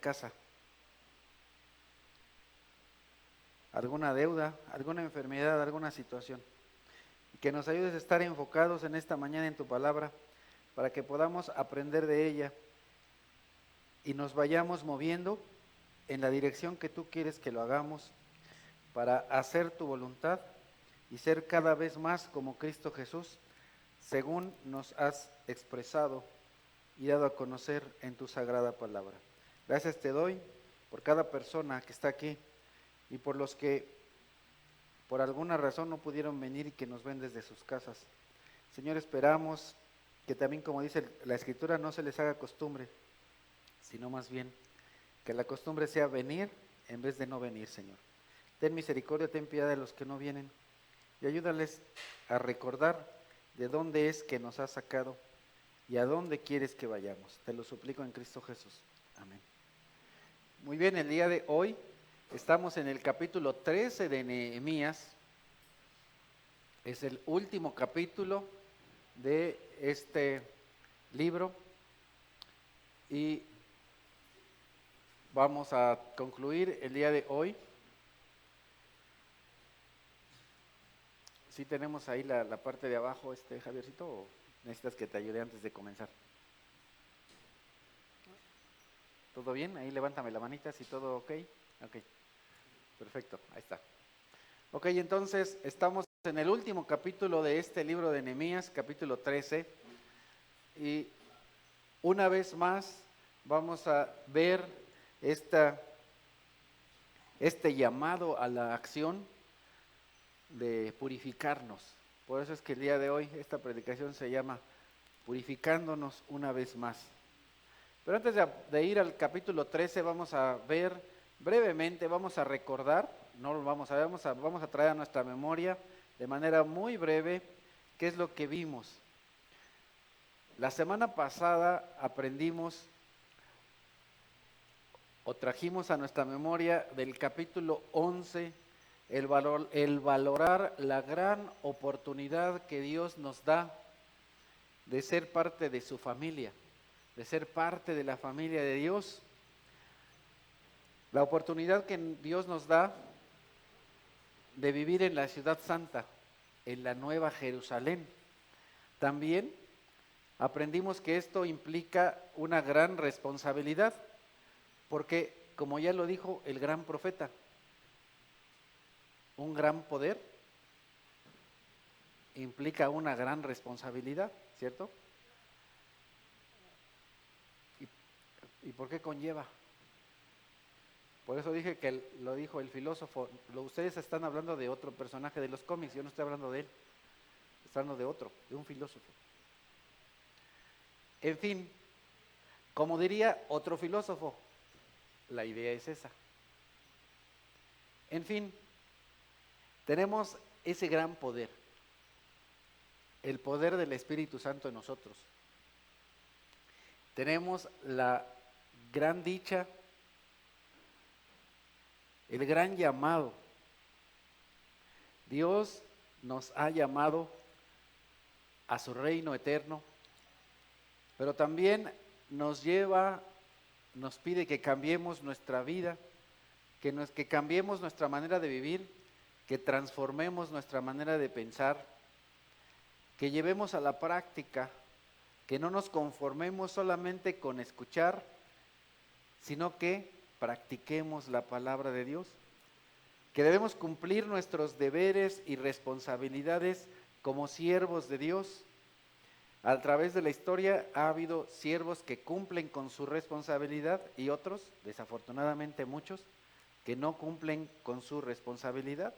casa, alguna deuda, alguna enfermedad, alguna situación. Y que nos ayudes a estar enfocados en esta mañana en tu palabra, para que podamos aprender de ella y nos vayamos moviendo en la dirección que tú quieres que lo hagamos, para hacer tu voluntad y ser cada vez más como Cristo Jesús, según nos has expresado y dado a conocer en tu sagrada palabra. Gracias te doy por cada persona que está aquí y por los que por alguna razón no pudieron venir y que nos ven desde sus casas. Señor, esperamos que también, como dice la Escritura, no se les haga costumbre, sino más bien que la costumbre sea venir en vez de no venir, Señor. Ten misericordia, ten piedad de los que no vienen y ayúdales a recordar de dónde es que nos has sacado y a dónde quieres que vayamos. Te lo suplico en Cristo Jesús. Amén. Muy bien, el día de hoy estamos en el capítulo 13 de Nehemías. Es el último capítulo de este libro y vamos a concluir el día de hoy. ¿Sí tenemos ahí la parte de abajo, Javiercito, o necesitas que te ayude antes de comenzar? ¿Todo bien? Ahí levántame la manita, si todo ok. Ok, perfecto, ahí está. Ok, entonces estamos en el último capítulo de este libro de Nehemías, capítulo 13, y una vez más vamos a ver este llamado a la acción de purificarnos. Por eso es que el día de hoy esta predicación se llama Purificándonos una vez más. Pero antes de ir al capítulo 13 vamos a ver brevemente, vamos a recordar, no lo vamos a ver, vamos a traer a nuestra memoria de manera muy breve qué es lo que vimos. La semana pasada aprendimos o trajimos a nuestra memoria del capítulo 11 el valorar la gran oportunidad que Dios nos da de ser parte de su familia, de ser parte de la familia de Dios. La oportunidad que Dios nos da de vivir en la ciudad santa, en la nueva Jerusalén. También aprendimos que esto implica una gran responsabilidad, porque, como ya lo dijo el gran profeta, un gran poder implica una gran responsabilidad, ¿cierto? ¿Y por qué conlleva? Por eso dije que lo dijo el filósofo. Ustedes están hablando de otro personaje de los cómics, yo no estoy hablando de él, estoy hablando de otro, de un filósofo. En fin, como diría otro filósofo, la idea es esa. En fin, tenemos ese gran poder, el poder del Espíritu Santo en nosotros. Tenemos la gran dicha, el gran llamado. Dios nos ha llamado a su reino eterno, pero también nos pide que cambiemos nuestra vida, que cambiemos nuestra manera de vivir, que transformemos nuestra manera de pensar, que llevemos a la práctica, que no nos conformemos solamente con escuchar, sino que practiquemos la palabra de Dios, que debemos cumplir nuestros deberes y responsabilidades como siervos de Dios. A través de la historia ha habido siervos que cumplen con su responsabilidad y otros, desafortunadamente muchos, que no cumplen con su responsabilidad.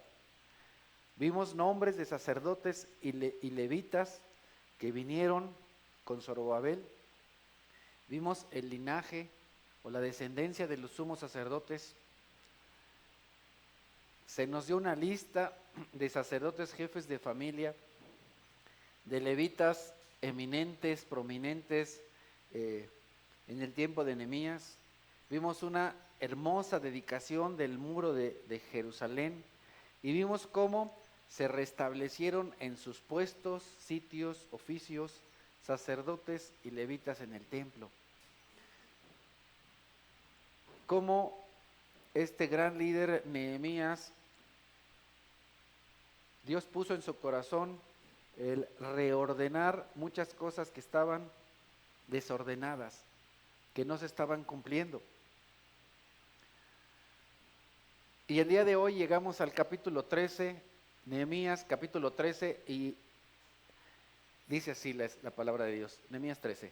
Vimos nombres de sacerdotes y levitas que vinieron con Zorobabel. Vimos el linaje o la descendencia de los sumos sacerdotes. Se nos dio una lista de sacerdotes jefes de familia, de levitas eminentes, prominentes en el tiempo de Nehemías. Vimos una hermosa dedicación del muro de Jerusalén y vimos cómo se restablecieron en sus puestos, sitios, oficios, sacerdotes y levitas en el templo. cómo este gran líder Nehemías, Dios puso en su corazón el reordenar muchas cosas que estaban desordenadas, que no se estaban cumpliendo. Y el día de hoy llegamos al capítulo 13, Nehemías capítulo 13, y dice así la palabra de Dios, Nehemías 13.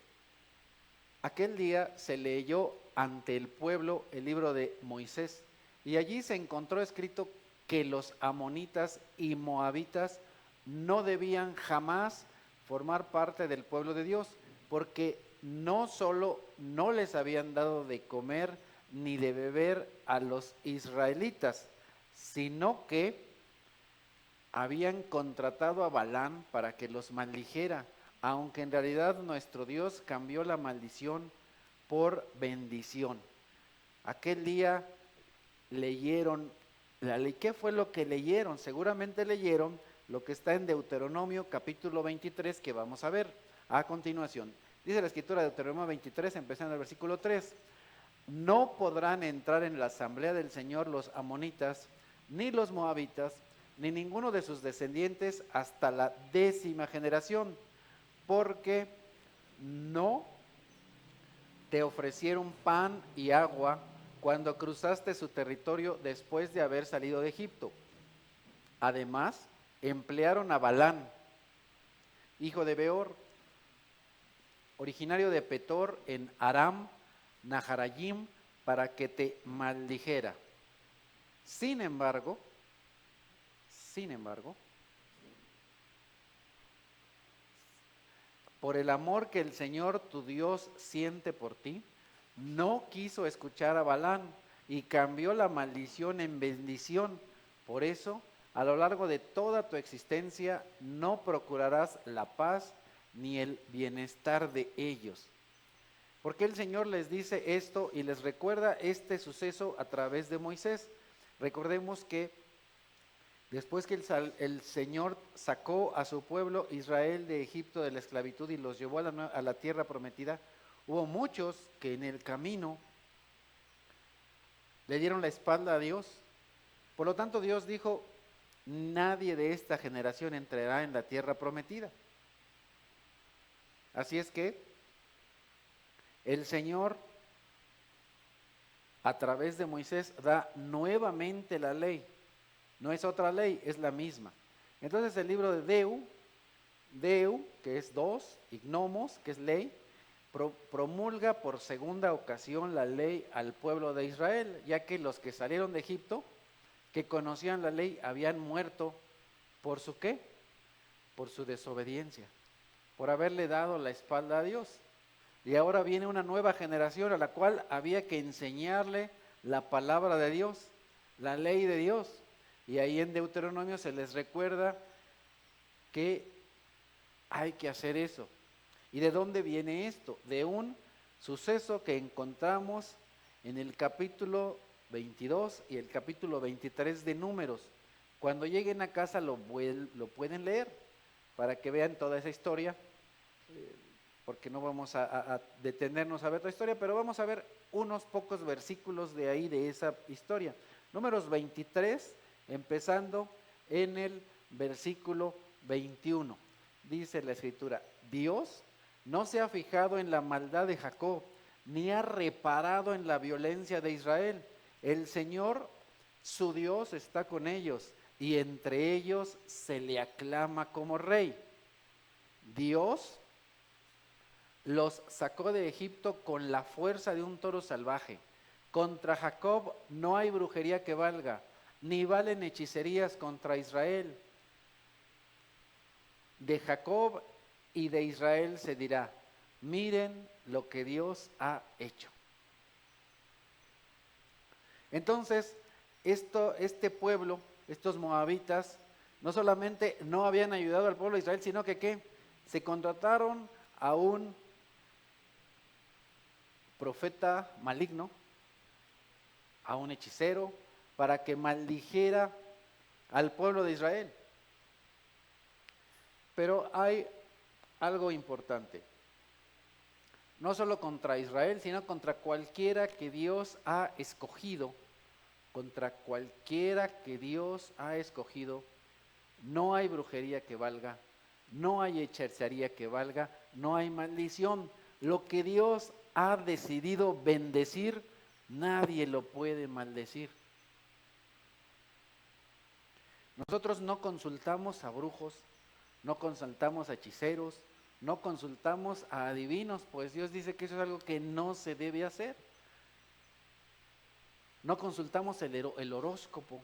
Aquel día se leyó ante el pueblo el libro de Moisés, y allí se encontró escrito que los amonitas y moabitas no debían jamás formar parte del pueblo de Dios, porque no solo no les habían dado de comer ni de beber a los israelitas, sino que habían contratado a Balán para que los maldijera, aunque en realidad nuestro Dios cambió la maldición por bendición. Aquel día leyeron la ley. ¿Qué fue lo que leyeron? Seguramente leyeron lo que está en Deuteronomio capítulo 23, que vamos a ver a continuación. Dice la escritura de Deuteronomio 23, empezando el versículo 3. No podrán entrar en la asamblea del Señor los amonitas, ni los moabitas, ni ninguno de sus descendientes hasta la 10ª generación, porque no te ofrecieron pan y agua cuando cruzaste su territorio después de haber salido de Egipto. Además, emplearon a Balán, hijo de Beor, originario de Petor en Aram Naharayim, para que te maldijera. Sin embargo, por el amor que el Señor tu Dios siente por ti, no quiso escuchar a Balán y cambió la maldición en bendición. Por eso, a lo largo de toda tu existencia, no procurarás la paz ni el bienestar de ellos. Porque el Señor les dice esto y les recuerda este suceso a través de Moisés. Recordemos que después que el Señor sacó a su pueblo Israel de Egipto de la esclavitud y los llevó a la tierra prometida, hubo muchos que en el camino le dieron la espalda a Dios. Por lo tanto, Dios dijo, nadie de esta generación entrará en la tierra prometida. Así es que el Señor, a través de Moisés, da nuevamente la ley. No es otra ley, es la misma. Entonces el libro de Deu, que es 2, y Gnomos, que es ley, promulga por segunda ocasión la ley al pueblo de Israel, ya que los que salieron de Egipto, que conocían la ley, habían muerto por su ¿qué? Por su desobediencia, por haberle dado la espalda a Dios. Y ahora viene una nueva generación a la cual había que enseñarle la palabra de Dios, la ley de Dios. Y ahí en Deuteronomio se les recuerda que hay que hacer eso. ¿Y de dónde viene esto? De un suceso que encontramos en el capítulo 22 y el capítulo 23 de Números. Cuando lleguen a casa lo pueden leer para que vean toda esa historia, porque no vamos a detenernos a ver la historia, pero vamos a ver unos pocos versículos de ahí, de esa historia. Números 23, empezando en el versículo 21. Dice la escritura, Dios no se ha fijado en la maldad de Jacob, ni ha reparado en la violencia de Israel. El Señor, su Dios, está con ellos, y entre ellos se le aclama como rey. Dios los sacó de Egipto con la fuerza de un toro salvaje. Contra Jacob no hay brujería que valga, ni valen hechicerías contra Israel. De Jacob y de Israel se dirá, miren lo que Dios ha hecho. Entonces, este pueblo, estos moabitas, no solamente no habían ayudado al pueblo de Israel, sino que ¿qué? Se contrataron a un profeta maligno, a un hechicero, para que maldijera al pueblo de Israel. Pero hay algo importante. no solo contra Israel, sino contra cualquiera que Dios ha escogido. Contra cualquiera que Dios ha escogido, no hay brujería que valga, no hay hechicería que valga, no hay maldición. Lo que Dios ha decidido bendecir, nadie lo puede maldecir. Nosotros no consultamos a brujos, no consultamos a hechiceros, no consultamos a adivinos, pues Dios dice que eso es algo que no se debe hacer. No consultamos el horóscopo.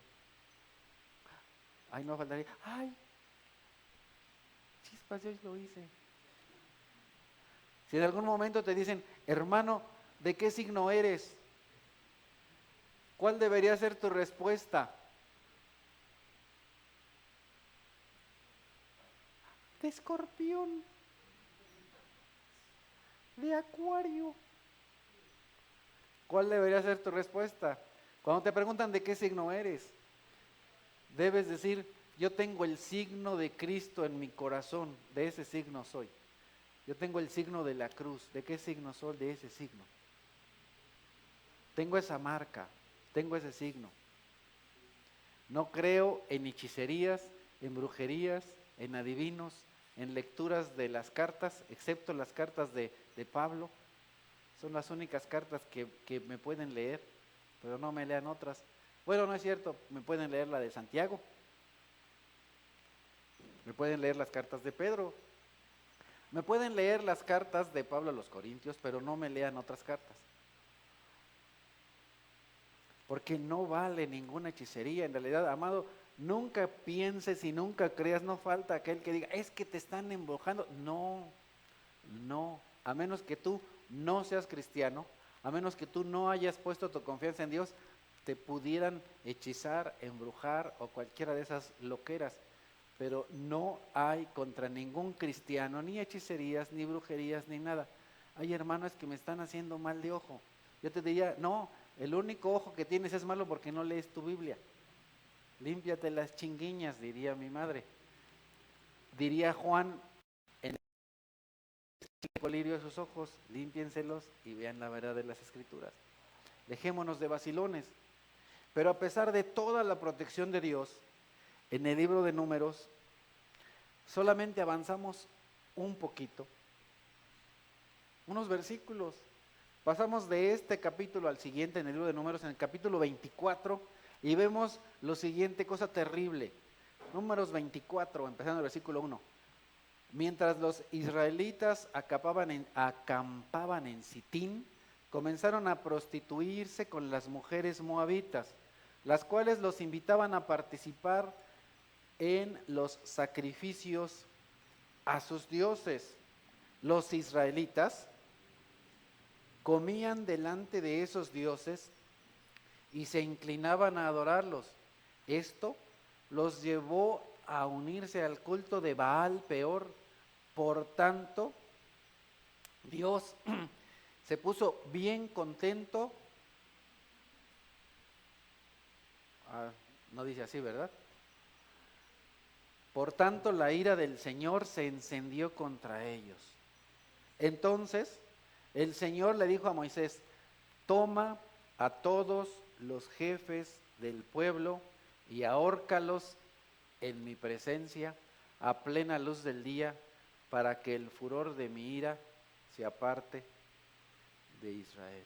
Ay, no faltaría, ay, chispas, yo lo hice. Si en algún momento te dicen, hermano, ¿de qué signo eres? ¿Cuál debería ser tu respuesta? De Escorpión, de Acuario. ¿Cuál debería ser tu respuesta? Cuando te preguntan de qué signo eres, debes decir, yo tengo el signo de Cristo en mi corazón, de ese signo soy. Yo tengo el signo de la cruz, ¿de qué signo soy? De ese signo. Tengo esa marca, tengo ese signo. No creo en hechicerías, en brujerías, en adivinos, en lecturas de las cartas, excepto las cartas de Pablo. Son las únicas cartas que me pueden leer, pero no me lean otras. Bueno, no es cierto, me pueden leer la de Santiago, me pueden leer las cartas de Pedro, me pueden leer las cartas de Pablo a los Corintios, pero no me lean otras cartas. Porque no vale ninguna hechicería. En realidad, amado, nunca pienses y nunca creas, no falta aquel que diga, es que te están embrujando. No, no, a menos que tú no seas cristiano, a menos que tú no hayas puesto tu confianza en Dios, te pudieran hechizar, embrujar o cualquiera de esas loqueras. Pero no hay contra ningún cristiano ni hechicerías, ni brujerías, ni nada. Hay hermanos que me están haciendo mal de ojo. Yo te diría, no, el único ojo que tienes es malo porque no lees tu Biblia. Límpiate las chinguiñas, diría mi madre. Diría Juan, en el colirio de sus ojos, límpienselos y vean la verdad de las Escrituras. Dejémonos de vacilones. Pero a pesar de toda la protección de Dios, en el libro de Números, solamente avanzamos un poquito, unos versículos. Pasamos de este capítulo al siguiente en el libro de Números, en el capítulo 24, y vemos lo siguiente, cosa terrible. Números 24, empezando el versículo 1. Mientras los israelitas acampaban en Sitín, comenzaron a prostituirse con las mujeres moabitas, las cuales los invitaban a participar en los sacrificios a sus dioses. Los israelitas comían delante de esos dioses y se inclinaban a adorarlos. Esto los llevó a unirse al culto de Baal peor. Por tanto, Dios se puso bien contento. No dice así, ¿verdad? Por tanto, la ira del Señor se encendió contra ellos. Entonces, el Señor le dijo a Moisés, toma a todos los jefes del pueblo y ahórcalos en mi presencia a plena luz del día, para que el furor de mi ira se aparte de Israel.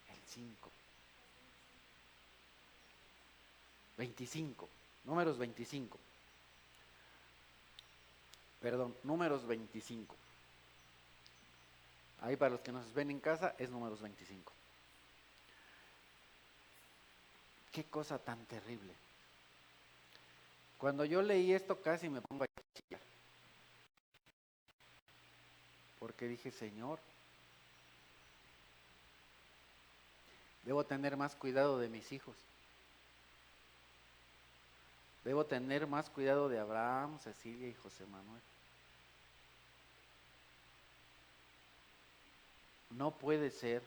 El 5. 25. Números 25. Perdón, Números 25. Ahí para los que nos ven en casa es Números 25. Qué cosa tan terrible. Cuando yo leí esto casi me pongo a chillar. Porque dije, Señor, debo tener más cuidado de mis hijos. Debo tener más cuidado de Abraham, Cecilia y José Manuel. No puede ser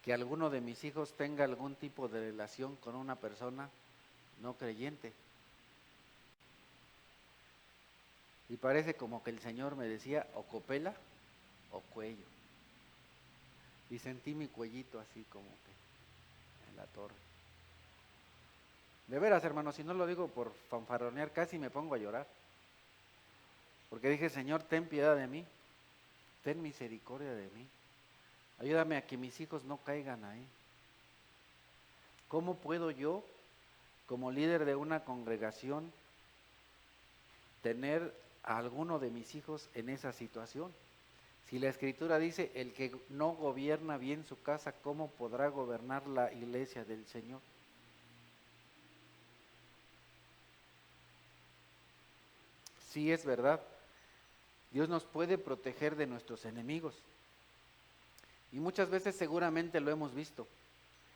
que alguno de mis hijos tenga algún tipo de relación con una persona no creyente. y parece como que el Señor me decía, o copela o cuello. Y sentí mi cuellito así como que en la torre. De veras, hermano, si no lo digo por fanfarronear, casi me pongo a llorar. Porque dije, Señor, ten piedad de mí, ten misericordia de mí. Ayúdame a que mis hijos no caigan ahí. ¿Cómo puedo yo, como líder de una congregación, tener a alguno de mis hijos en esa situación? Si la Escritura dice, el que no gobierna bien su casa, ¿cómo podrá gobernar la iglesia del Señor? Sí, es verdad. Dios nos puede proteger de nuestros enemigos. Y muchas veces seguramente lo hemos visto.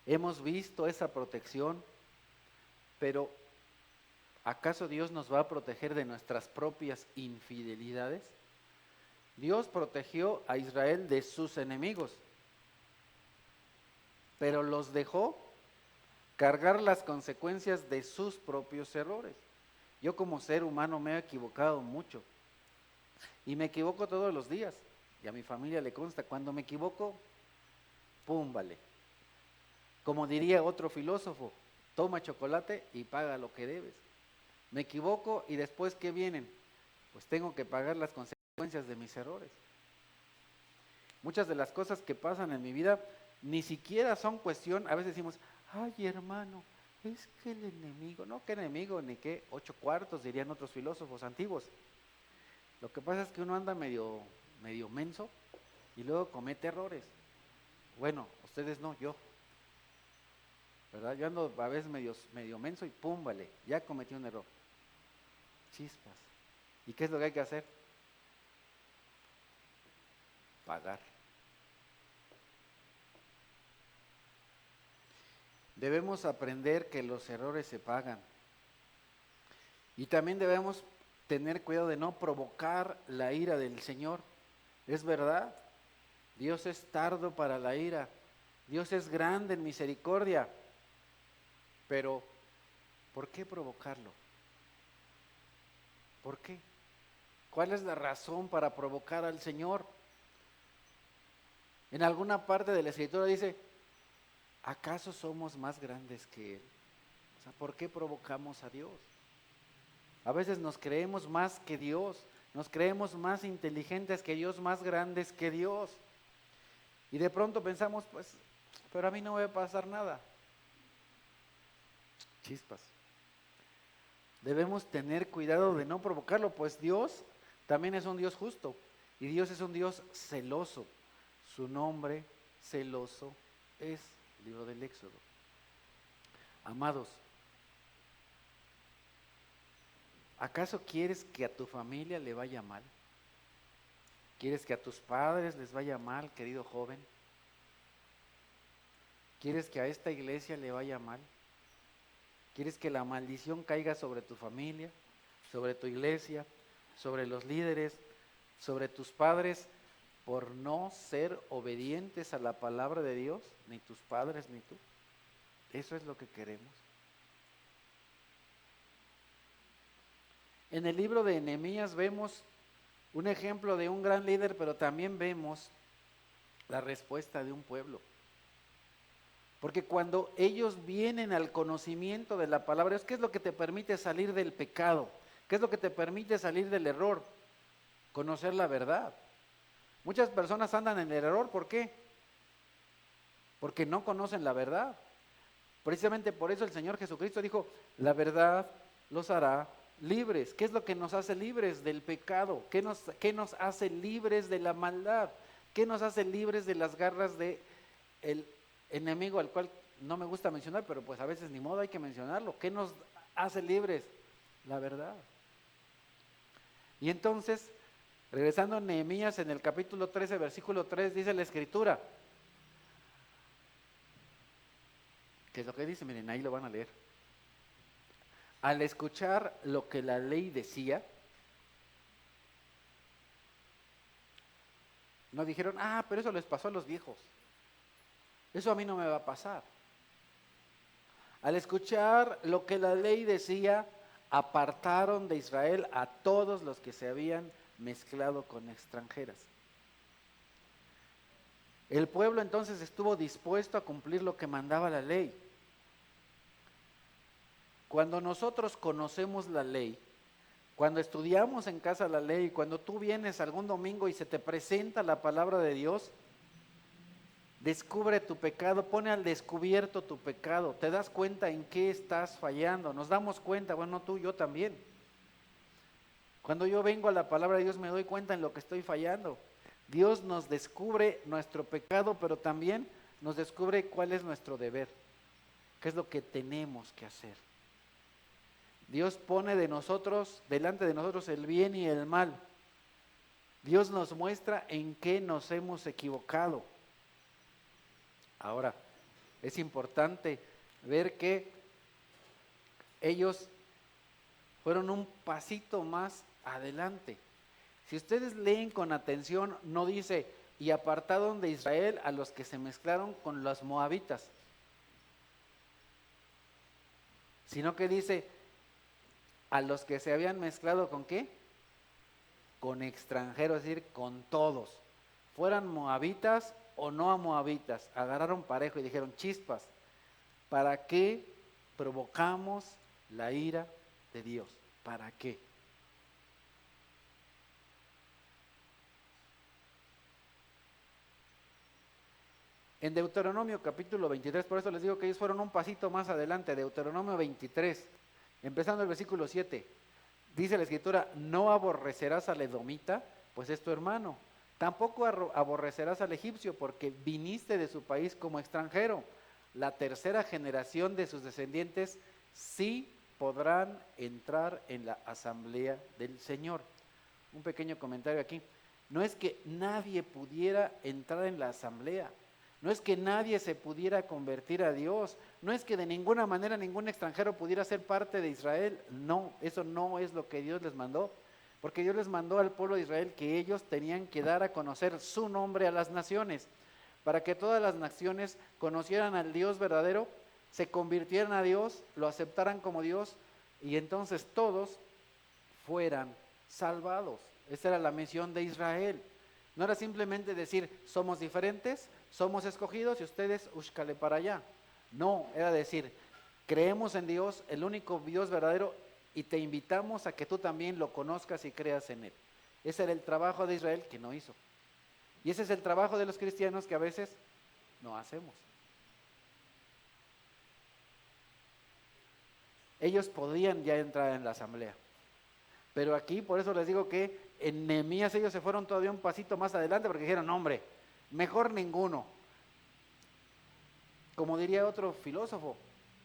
Hemos visto esa protección, pero ¿acaso Dios nos va a proteger de nuestras propias infidelidades? Dios protegió a Israel de sus enemigos, pero los dejó cargar las consecuencias de sus propios errores. Yo como ser humano me he equivocado mucho y me equivoco todos los días, y a mi familia le consta, cuando me equivoco, pum, vale. Como diría otro filósofo, toma chocolate y paga lo que debes. Me equivoco y después, ¿qué vienen? Pues tengo que pagar las consecuencias de mis errores. Muchas de las cosas que pasan en mi vida ni siquiera son cuestión, a veces decimos, ay hermano, es que el enemigo, no, qué enemigo, ni qué, 8 cuartos, dirían otros filósofos antiguos. Lo que pasa es que uno anda medio menso y luego comete errores. Bueno, ustedes no, yo. ¿Verdad? Yo ando a veces medio menso y pum, vale, ya cometí un error. Chispas. ¿Y qué es lo que hay que hacer? Pagar. Debemos aprender que los errores se pagan. Y también debemos tener cuidado de no provocar la ira del Señor. Es verdad, Dios es tardo para la ira, Dios es grande en misericordia, pero ¿por qué provocarlo? ¿Por qué? ¿Cuál es la razón para provocar al Señor? En alguna parte de la Escritura dice, ¿acaso somos más grandes que Él? O sea, ¿por qué provocamos a Dios? A veces nos creemos más que Dios, nos creemos más inteligentes que Dios, más grandes que Dios. Y de pronto pensamos, pues, pero a mí no me va a pasar nada. Chispas. Debemos tener cuidado de no provocarlo, pues Dios también es un Dios justo y Dios es un Dios celoso. Su nombre celoso es libro del Éxodo. Amados, ¿acaso quieres que a tu familia le vaya mal? ¿Quieres que a tus padres les vaya mal, querido joven? ¿Quieres que a esta iglesia le vaya mal? ¿Quieres que la maldición caiga sobre tu familia, sobre tu iglesia, sobre los líderes, sobre tus padres por no ser obedientes a la palabra de Dios? Ni tus padres ni tú. Eso es lo que queremos. En el libro de Nehemías vemos un ejemplo de un gran líder, pero también vemos la respuesta de un pueblo. Porque cuando ellos vienen al conocimiento de la palabra, ¿qué es lo que te permite salir del pecado? ¿Qué es lo que te permite salir del error? Conocer la verdad. Muchas personas andan en el error, ¿por qué? Porque no conocen la verdad. Precisamente por eso el Señor Jesucristo dijo, la verdad los hará libres. ¿Qué es lo que nos hace libres del pecado? ¿Qué nos hace libres de la maldad? ¿Qué nos hace libres de las garras del enemigo al cual no me gusta mencionar, pero pues a veces ni modo hay que mencionarlo? ¿Qué nos hace libres? La verdad. Y entonces, regresando a Nehemías en el capítulo 13, versículo 3, dice la Escritura. ¿Qué es lo que dice? Miren, ahí lo van a leer. Al escuchar lo que la ley decía, no dijeron, pero eso les pasó a los viejos. Eso a mí no me va a pasar. Al escuchar lo que la ley decía, apartaron de Israel a todos los que se habían mezclado con extranjeras. El pueblo entonces estuvo dispuesto a cumplir lo que mandaba la ley. Cuando nosotros conocemos la ley, cuando estudiamos en casa la ley, cuando tú vienes algún domingo y se te presenta la palabra de Dios, descubre tu pecado, pone al descubierto tu pecado, te das cuenta en qué estás fallando, nos damos cuenta, bueno, tú, yo también. Cuando yo vengo a la palabra de Dios me doy cuenta en lo que estoy fallando. Dios nos descubre nuestro pecado, pero también nos descubre cuál es nuestro deber, qué es lo que tenemos que hacer. Dios pone delante de nosotros el bien y el mal. Dios nos muestra en qué nos hemos equivocado. Ahora, es importante ver que ellos fueron un pasito más adelante. Si ustedes leen con atención, no dice, y apartaron de Israel a los que se mezclaron con los moabitas, sino que dice, a los que se habían mezclado ¿con qué? Con extranjeros, es decir, con todos. Fueran moabitas o no moabitas, agarraron parejo y dijeron, chispas, ¿para qué provocamos la ira de Dios? ¿Para qué? En Deuteronomio capítulo 23, por eso les digo que ellos fueron un pasito más adelante, Deuteronomio 23, empezando el versículo 7, dice la escritura, no aborrecerás al edomita, pues es tu hermano, tampoco aborrecerás al egipcio, porque viniste de su país como extranjero. La tercera generación de sus descendientes sí podrán entrar en la asamblea del Señor. Un pequeño comentario aquí, no es que nadie pudiera entrar en la asamblea, no es que nadie se pudiera convertir a Dios, no es que de ninguna manera ningún extranjero pudiera ser parte de Israel, no, eso no es lo que Dios les mandó, porque Dios les mandó al pueblo de Israel que ellos tenían que dar a conocer su nombre a las naciones, para que todas las naciones conocieran al Dios verdadero, se convirtieran a Dios, lo aceptaran como Dios, y entonces todos fueran salvados. Esa era la misión de Israel. No era simplemente decir, somos diferentes, somos escogidos y ustedes, úscale para allá. No, era decir, creemos en Dios, el único Dios verdadero, y te invitamos a que tú también lo conozcas y creas en Él. Ese era el trabajo de Israel que no hizo. Y ese es el trabajo de los cristianos que a veces no hacemos. Ellos podían ya entrar en la asamblea. Pero aquí, por eso les digo que en Nehemías ellos se fueron todavía un pasito más adelante porque dijeron, hombre, mejor ninguno. Como diría otro filósofo,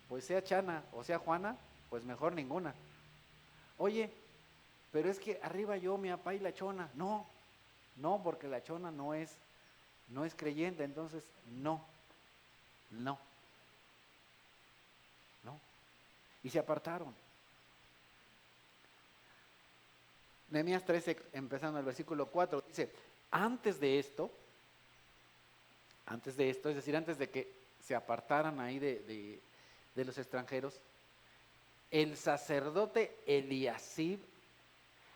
pues sea Chana o sea Juana, pues mejor ninguna. Oye, pero es que arriba yo, mi papá y la chona. No, porque la chona no es creyente, entonces no. Y se apartaron. Nehemías 13, empezando el versículo 4, dice, antes de esto, es decir, antes de que se apartaran ahí de los extranjeros, el sacerdote Eliasib,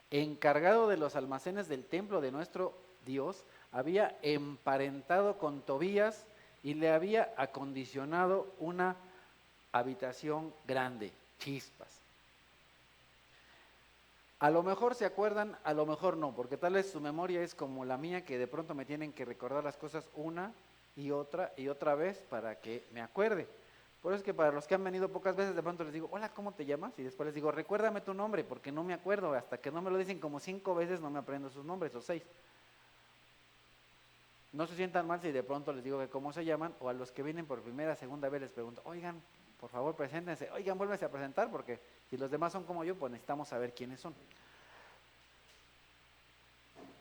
encargado de los almacenes del templo de nuestro Dios, había emparentado con Tobías y le había acondicionado una habitación grande, chispas. A lo mejor se acuerdan, a lo mejor no, porque tal vez su memoria es como la mía, que de pronto me tienen que recordar las cosas una y otra vez para que me acuerde. Por eso es que para los que han venido pocas veces, de pronto les digo, hola, ¿cómo te llamas? Y después les digo, recuérdame tu nombre, porque no me acuerdo, hasta que no me lo dicen como 5 veces no me aprendo sus nombres, o 6. No se sientan mal si de pronto les digo que cómo se llaman, o a los que vienen por primera, segunda vez les pregunto, oigan, por favor preséntense, oigan, vuélvanse a presentar, porque si los demás son como yo, pues necesitamos saber quiénes son.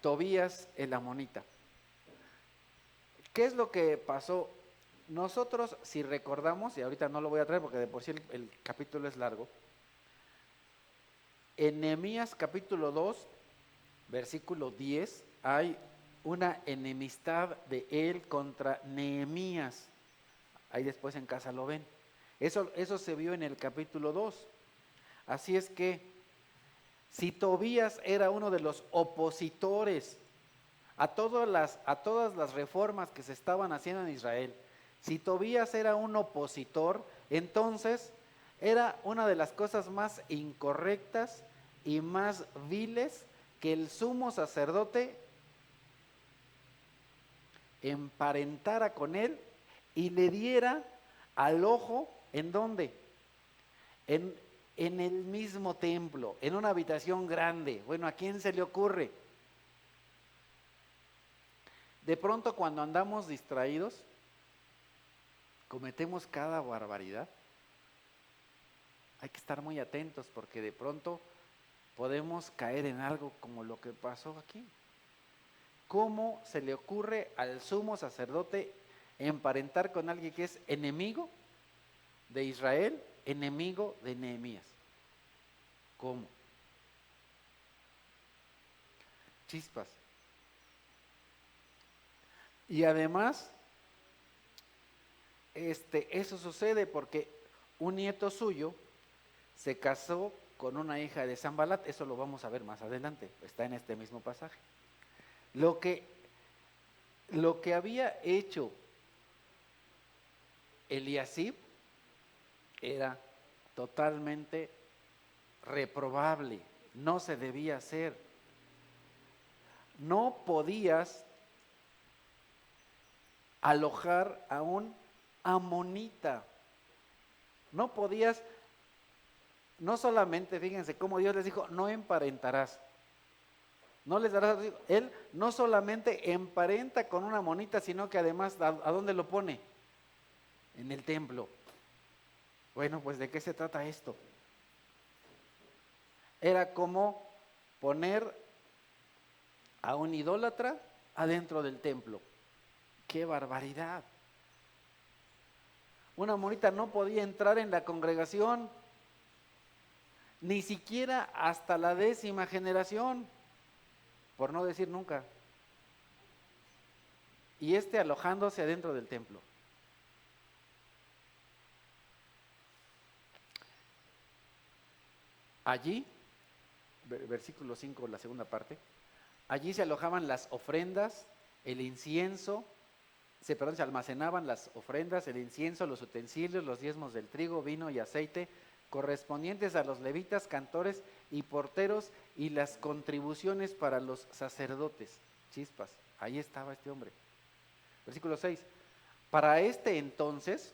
Tobías el amonita. ¿Qué es lo que pasó? Nosotros, si recordamos, y ahorita no lo voy a traer porque de por sí el capítulo es largo, en Nehemías capítulo 2, versículo 10, hay una enemistad de él contra Nehemías. Ahí después en casa lo ven. Eso se vio en el capítulo 2. Así es que si Tobías era uno de los opositores a todas las reformas que se estaban haciendo en Israel, si Tobías era un opositor, entonces era una de las cosas más incorrectas y más viles que el sumo sacerdote emparentara con él y le diera al ojo, ¿en dónde? En el mismo templo, en una habitación grande. Bueno, ¿a quién se le ocurre? De pronto, cuando andamos distraídos, cometemos cada barbaridad. Hay que estar muy atentos porque de pronto podemos caer en algo como lo que pasó aquí. ¿Cómo se le ocurre al sumo sacerdote emparentar con alguien que es enemigo de Israel, enemigo de Nehemías? ¿Cómo? Chispas. Y además, eso sucede porque un nieto suyo se casó con una hija de Sanbalat. Eso lo vamos a ver más adelante, está en este mismo pasaje. Lo que había hecho Eliasib era totalmente reprobable, no se debía hacer. No podías alojar a un amonita, no podías, no solamente, fíjense cómo Dios les dijo, no emparentarás, no les darás, él no solamente emparenta con una amonita, sino que además, ¿a dónde lo pone? En el templo. Bueno, pues ¿de qué se trata esto? Era como poner a un idólatra adentro del templo. ¡Qué barbaridad! Una amonita no podía entrar en la congregación, ni siquiera hasta la 10ª generación, por no decir nunca. Y alojándose adentro del templo. Allí, versículo 5, la segunda parte, allí se alojaban las ofrendas, el incienso, se almacenaban las ofrendas, el incienso, los utensilios, los diezmos del trigo, vino y aceite, correspondientes a los levitas, cantores y porteros, y las contribuciones para los sacerdotes. Chispas, ahí estaba este hombre. Versículo 6, para este entonces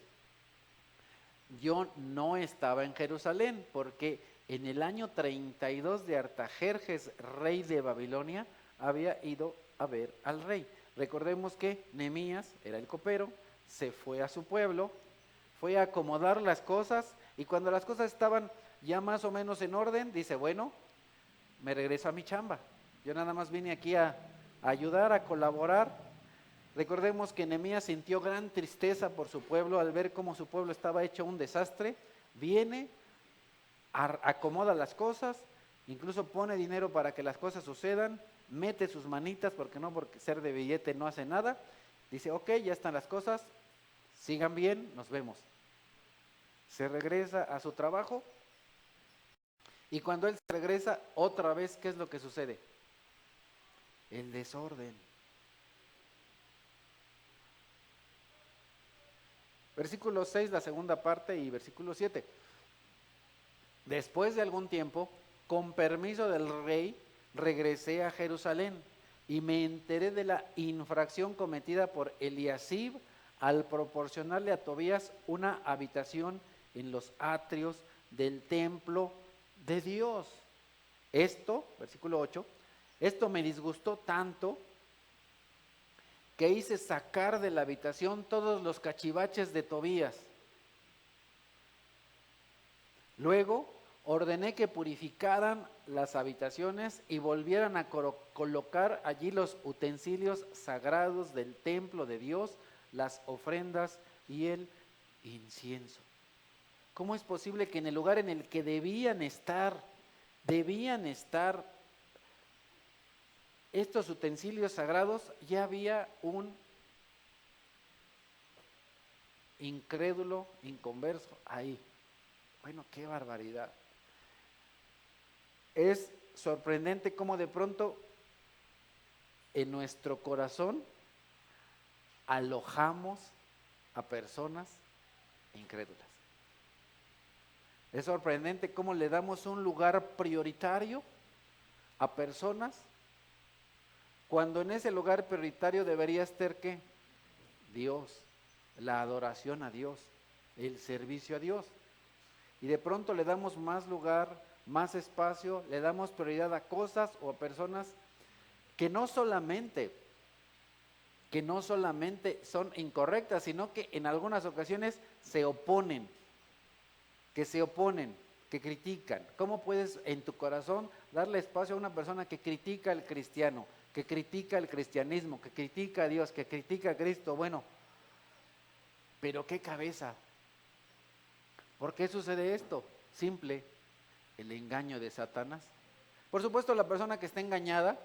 yo no estaba en Jerusalén, porque en el año 32 de Artajerjes, rey de Babilonia, había ido a ver al rey. Recordemos que Nehemías era el copero, se fue a su pueblo, fue a acomodar las cosas, y cuando las cosas estaban ya más o menos en orden, dice, bueno, me regreso a mi chamba. Yo nada más vine aquí a ayudar, a colaborar. Recordemos que Nehemías sintió gran tristeza por su pueblo al ver cómo su pueblo estaba hecho un desastre. Viene, acomoda las cosas, incluso pone dinero para que las cosas sucedan, mete sus manitas, porque no, porque ser de billete no hace nada. Dice, ok, ya están las cosas, sigan bien, nos vemos. Se regresa a su trabajo, y cuando él se regresa, otra vez, ¿qué es lo que sucede? El desorden. Versículo 6, la segunda parte, y versículo 7. Después de algún tiempo, con permiso del rey, regresé a Jerusalén y me enteré de la infracción cometida por Eliasib al proporcionarle a Tobías una habitación en los atrios del templo de Dios. Esto, versículo 8, esto me disgustó tanto que hice sacar de la habitación todos los cachivaches de Tobías. Luego ordené que purificaran las habitaciones y volvieran a colocar allí los utensilios sagrados del templo de Dios, las ofrendas y el incienso. ¿Cómo es posible que en el lugar en el que debían estar estos utensilios sagrados, ya había un incrédulo, inconverso ahí? Bueno, qué barbaridad. Es sorprendente cómo de pronto en nuestro corazón alojamos a personas incrédulas. Es sorprendente cómo le damos un lugar prioritario a personas cuando en ese lugar prioritario debería estar ¿qué? Dios, la adoración a Dios, el servicio a Dios. Y de pronto le damos más lugar, más espacio, le damos prioridad a cosas o a personas que no solamente son incorrectas, sino que en algunas ocasiones se oponen, que critican. ¿Cómo puedes en tu corazón darle espacio a una persona que critica al cristiano, que critica el cristianismo, que critica a Dios, que critica a Cristo? Bueno, pero qué cabeza. ¿Por qué sucede esto? Simple, el engaño de Satanás. Por supuesto, la persona que está engañada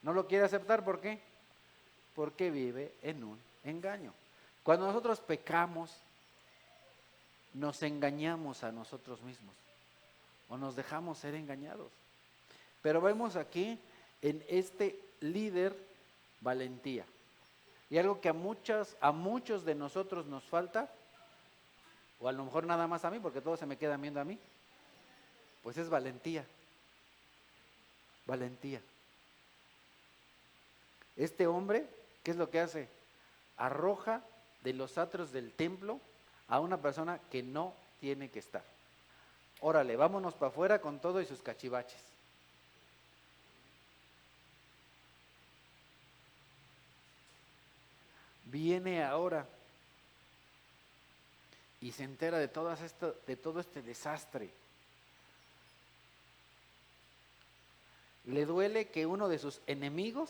no lo quiere aceptar. ¿Por qué? Porque vive en un engaño. Cuando nosotros pecamos, nos engañamos a nosotros mismos o nos dejamos ser engañados. Pero vemos aquí en este líder valentía. Y algo que a muchos de nosotros nos falta, o a lo mejor nada más a mí, porque todos se me quedan viendo a mí, pues es valentía. Valentía. Este hombre, ¿qué es lo que hace? Arroja de los atrios del templo a una persona que no tiene que estar. Órale, vámonos para afuera con todo y sus cachivaches. Viene ahora y se entera de todo este desastre. Le duele que uno de sus enemigos,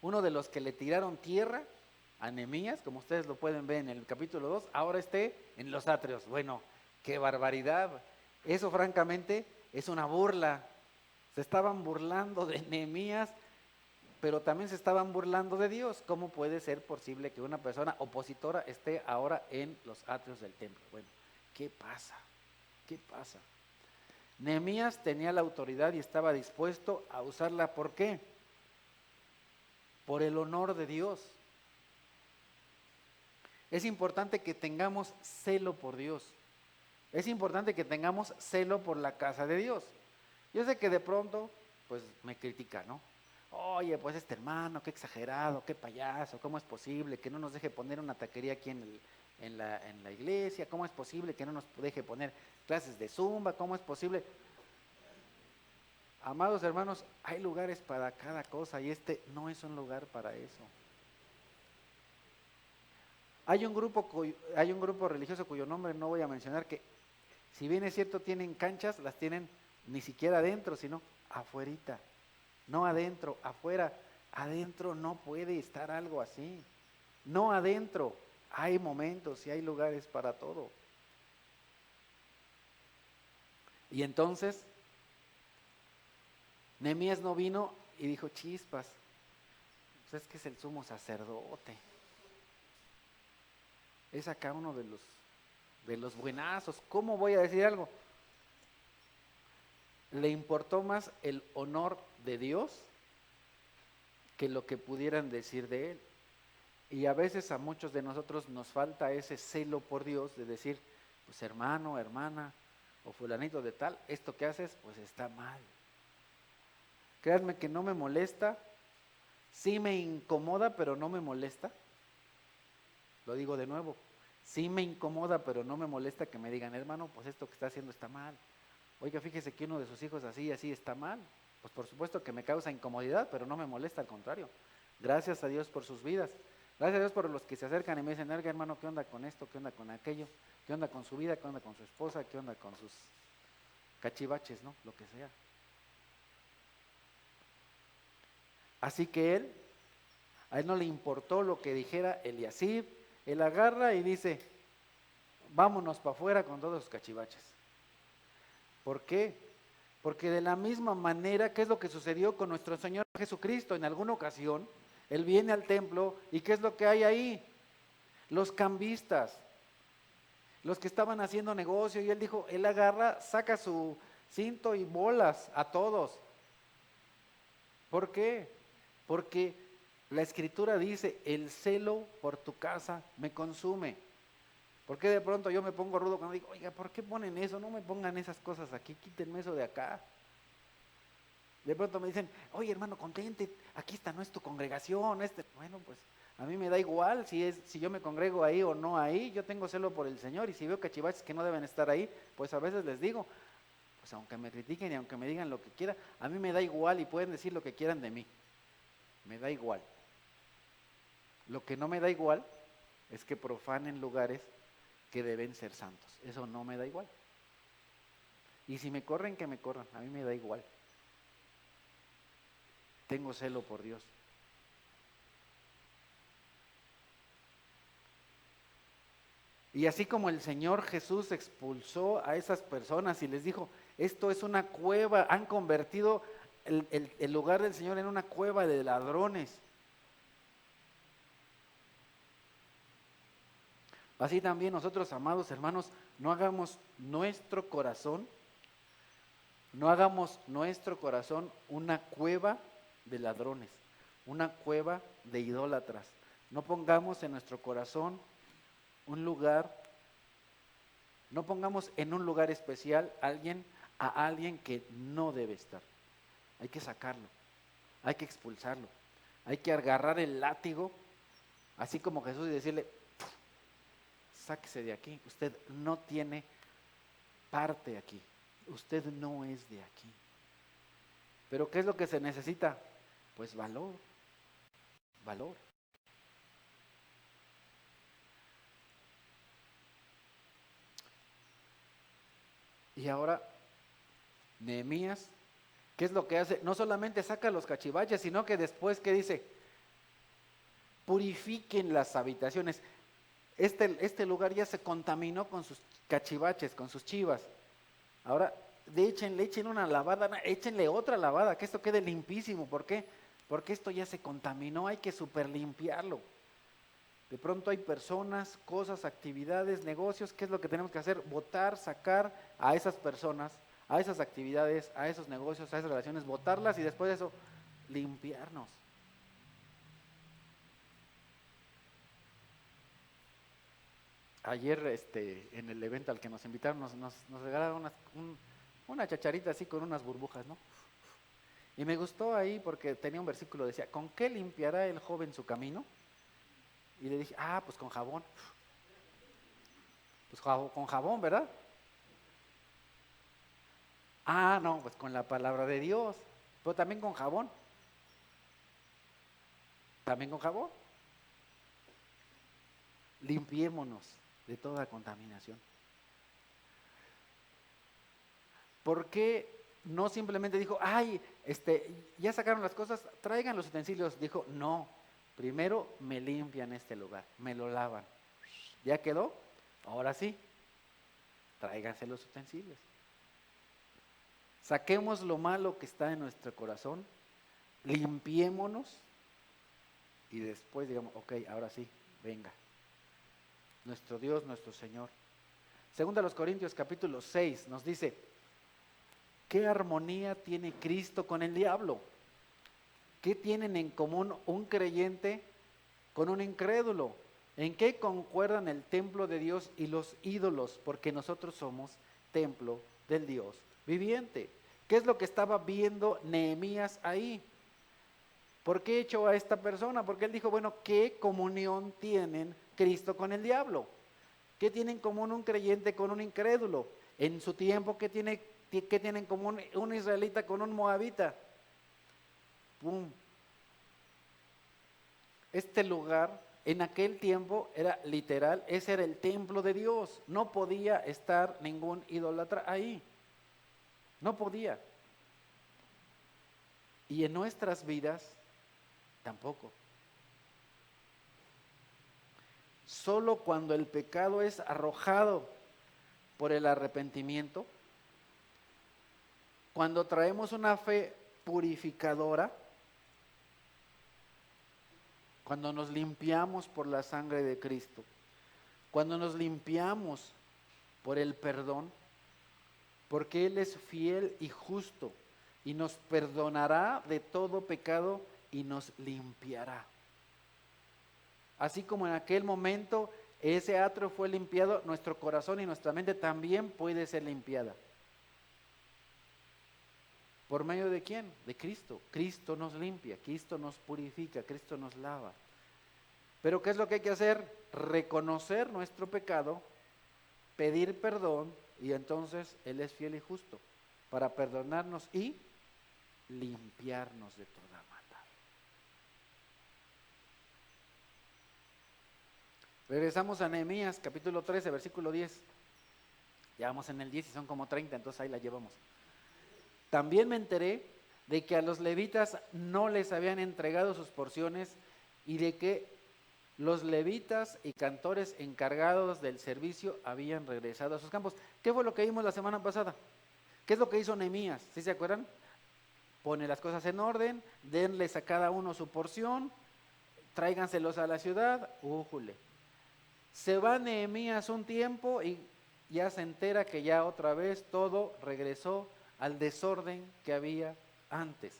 uno de los que le tiraron tierra a Nehemías, como ustedes lo pueden ver en el capítulo 2, ahora esté en los atrios. Bueno, qué barbaridad. Eso francamente es una burla. Se estaban burlando de Nehemías, pero también se estaban burlando de Dios. ¿Cómo puede ser posible que una persona opositora esté ahora en los atrios del templo? Bueno, ¿qué pasa? ¿Qué pasa? Nehemías tenía la autoridad y estaba dispuesto a usarla. ¿Por qué? Por el honor de Dios. Es importante que tengamos celo por Dios. Es importante que tengamos celo por la casa de Dios. Yo sé que de pronto, pues me critica, ¿no? Oye, pues este hermano, qué exagerado, qué payaso, ¿cómo es posible que no nos deje poner una taquería aquí en la iglesia? ¿Cómo es posible que no nos deje poner clases de zumba? ¿Cómo es posible? Amados hermanos, hay lugares para cada cosa y este no es un lugar para eso. Hay un grupo religioso cuyo nombre no voy a mencionar, que si bien es cierto tienen canchas, las tienen ni siquiera adentro, sino afuerita. No adentro, afuera. Adentro no puede estar algo así. No adentro. Hay momentos y hay lugares para todo. Y entonces, Nehemías no vino y dijo, chispas, pues es que es el sumo sacerdote. Es acá uno de los buenazos. ¿Cómo voy a decir algo? Le importó más el honor de Dios que lo que pudieran decir de él. Y a veces a muchos de nosotros nos falta ese celo por Dios de decir, pues hermano, hermana, o fulanito de tal, esto que haces pues está mal. Créanme que no me molesta, sí me incomoda, pero no me molesta. Lo digo de nuevo, sí me incomoda, pero no me molesta que me digan, hermano, pues esto que está haciendo está mal. Oiga, fíjese que uno de sus hijos así y así está mal. Pues por supuesto que me causa incomodidad, pero no me molesta, al contrario. Gracias a Dios por sus vidas. Gracias a Dios por los que se acercan y me dicen, oiga hermano, ¿qué onda con esto? ¿Qué onda con aquello? ¿Qué onda con su vida? ¿Qué onda con su esposa? ¿Qué onda con sus cachivaches, no? Lo que sea. Así que a él no le importó lo que dijera Eliasib. Él agarra y dice, vámonos para afuera con todos los cachivaches. ¿Por qué? Porque de la misma manera, ¿qué es lo que sucedió con nuestro Señor Jesucristo? En alguna ocasión, Él viene al templo y ¿qué es lo que hay ahí? Los cambistas, los que estaban haciendo negocio, y Él dijo, Él agarra, saca su cinto y bolas a todos. ¿Por qué? Porque la Escritura dice, el celo por tu casa me consume. ¿Por qué de pronto yo me pongo rudo cuando digo, oiga, ¿por qué ponen eso? No me pongan esas cosas aquí, quítenme eso de acá. De pronto me dicen, oye hermano, contente, aquí está, no es tu congregación. Bueno, pues a mí me da igual si yo me congrego ahí o no ahí, yo tengo celo por el Señor, y si veo cachivaches que no deben estar ahí, pues a veces les digo, pues aunque me critiquen y aunque me digan lo que quieran, a mí me da igual y pueden decir lo que quieran de mí, me da igual. Lo que no me da igual es que profanen lugares que deben ser santos, eso no me da igual. Y si me corren, que me corran, a mí me da igual. Tengo celo por Dios. Y así como el Señor Jesús expulsó a esas personas y les dijo, esto es una cueva, han convertido el lugar del Señor en una cueva de ladrones. Así también nosotros, amados hermanos, no hagamos nuestro corazón una cueva de ladrones, una cueva de idólatras. No pongamos en nuestro corazón un lugar, no pongamos en un lugar especial a alguien que no debe estar. Hay que sacarlo, hay que expulsarlo, hay que agarrar el látigo, así como Jesús, y decirle, sáquese de aquí, usted no tiene parte aquí, usted no es de aquí. Pero ¿qué es lo que se necesita? Pues valor. Y ahora, Nehemías, ¿qué es lo que hace? No solamente saca los cachivaches, sino que después, ¿qué dice? Purifiquen las habitaciones. Este lugar ya se contaminó con sus cachivaches, con sus chivas. Ahora, echen una lavada, échenle otra lavada, que esto quede limpísimo. ¿Por qué? Porque esto ya se contaminó, hay que super limpiarlo. De pronto hay personas, cosas, actividades, negocios. ¿Qué es lo que tenemos que hacer? Botar, sacar a esas personas, a esas actividades, a esos negocios, a esas relaciones, botarlas y después de eso, limpiarnos. Ayer en el evento al que nos invitaron nos regalaron una chacharita así con unas burbujas, ¿no? Y me gustó ahí porque tenía un versículo, decía, ¿con qué limpiará el joven su camino? Y le dije, pues con jabón. Pues con jabón, ¿verdad? No, pues con la palabra de Dios, pero también con jabón. También con jabón. Limpiémonos de toda contaminación. ¿Por qué no simplemente dijo, ya sacaron las cosas, traigan los utensilios? Dijo, no, primero me limpian este lugar, me lo lavan. ¿Ya quedó? Ahora sí, tráiganse los utensilios. Saquemos lo malo que está en nuestro corazón, limpiémonos y después digamos, ok, ahora sí, venga. Nuestro Dios, nuestro Señor. Segunda a los Corintios capítulo 6 nos dice, ¿qué armonía tiene Cristo con el diablo? ¿Qué tienen en común un creyente con un incrédulo? ¿En qué concuerdan el templo de Dios y los ídolos? Porque nosotros somos templo del Dios viviente. ¿Qué es lo que estaba viendo Nehemías ahí? ¿Por qué echó a esta persona? Porque él dijo, bueno, ¿qué comunión tienen Cristo con el diablo? ¿Qué tiene en común un creyente con un incrédulo? En su tiempo, ¿qué tiene en común un israelita con un moabita? ¡Pum! Este lugar en aquel tiempo era literal, ese era el templo de Dios. No podía estar ningún idólatra ahí. No podía. Y en nuestras vidas tampoco. Solo cuando el pecado es arrojado por el arrepentimiento, cuando traemos una fe purificadora, cuando nos limpiamos por la sangre de Cristo, cuando nos limpiamos por el perdón, porque Él es fiel y justo, y nos perdonará de todo pecado y nos limpiará. Así como en aquel momento ese atrio fue limpiado, nuestro corazón y nuestra mente también puede ser limpiada. ¿Por medio de quién? De Cristo. Cristo nos limpia, Cristo nos purifica, Cristo nos lava. Pero ¿qué es lo que hay que hacer? Reconocer nuestro pecado, pedir perdón, y entonces Él es fiel y justo para perdonarnos y limpiarnos de toda maldad. Regresamos a Nehemías capítulo 13, versículo 10. Ya vamos en el 10 y son como 30, entonces ahí la llevamos. También me enteré de que a los levitas no les habían entregado sus porciones y de que los levitas y cantores encargados del servicio habían regresado a sus campos. ¿Qué fue lo que vimos la semana pasada? ¿Qué es lo que hizo Nehemías? ¿Sí se acuerdan? Pone las cosas en orden, denles a cada uno su porción, tráiganselos a la ciudad, ¡újule! Se va Nehemías un tiempo y ya se entera que ya otra vez todo regresó al desorden que había antes.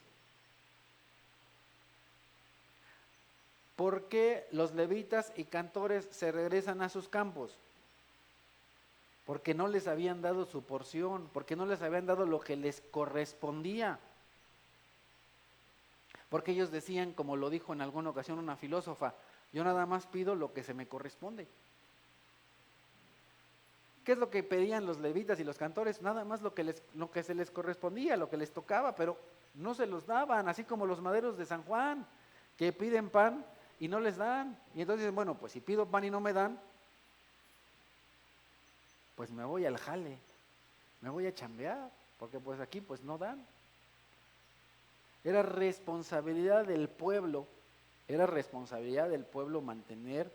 ¿Por qué los levitas y cantores se regresan a sus campos? Porque no les habían dado su porción, porque no les habían dado lo que les correspondía. Porque ellos decían, como lo dijo en alguna ocasión una filósofa, yo nada más pido lo que se me corresponde. ¿Qué es lo que pedían los levitas y los cantores? Nada más lo que se les correspondía, lo que les tocaba, pero no se los daban, así como los maderos de San Juan, que piden pan y no les dan. Y entonces dicen, bueno, pues si pido pan y no me dan, pues me voy al jale, me voy a chambear, porque pues aquí pues no dan. Era responsabilidad del pueblo mantener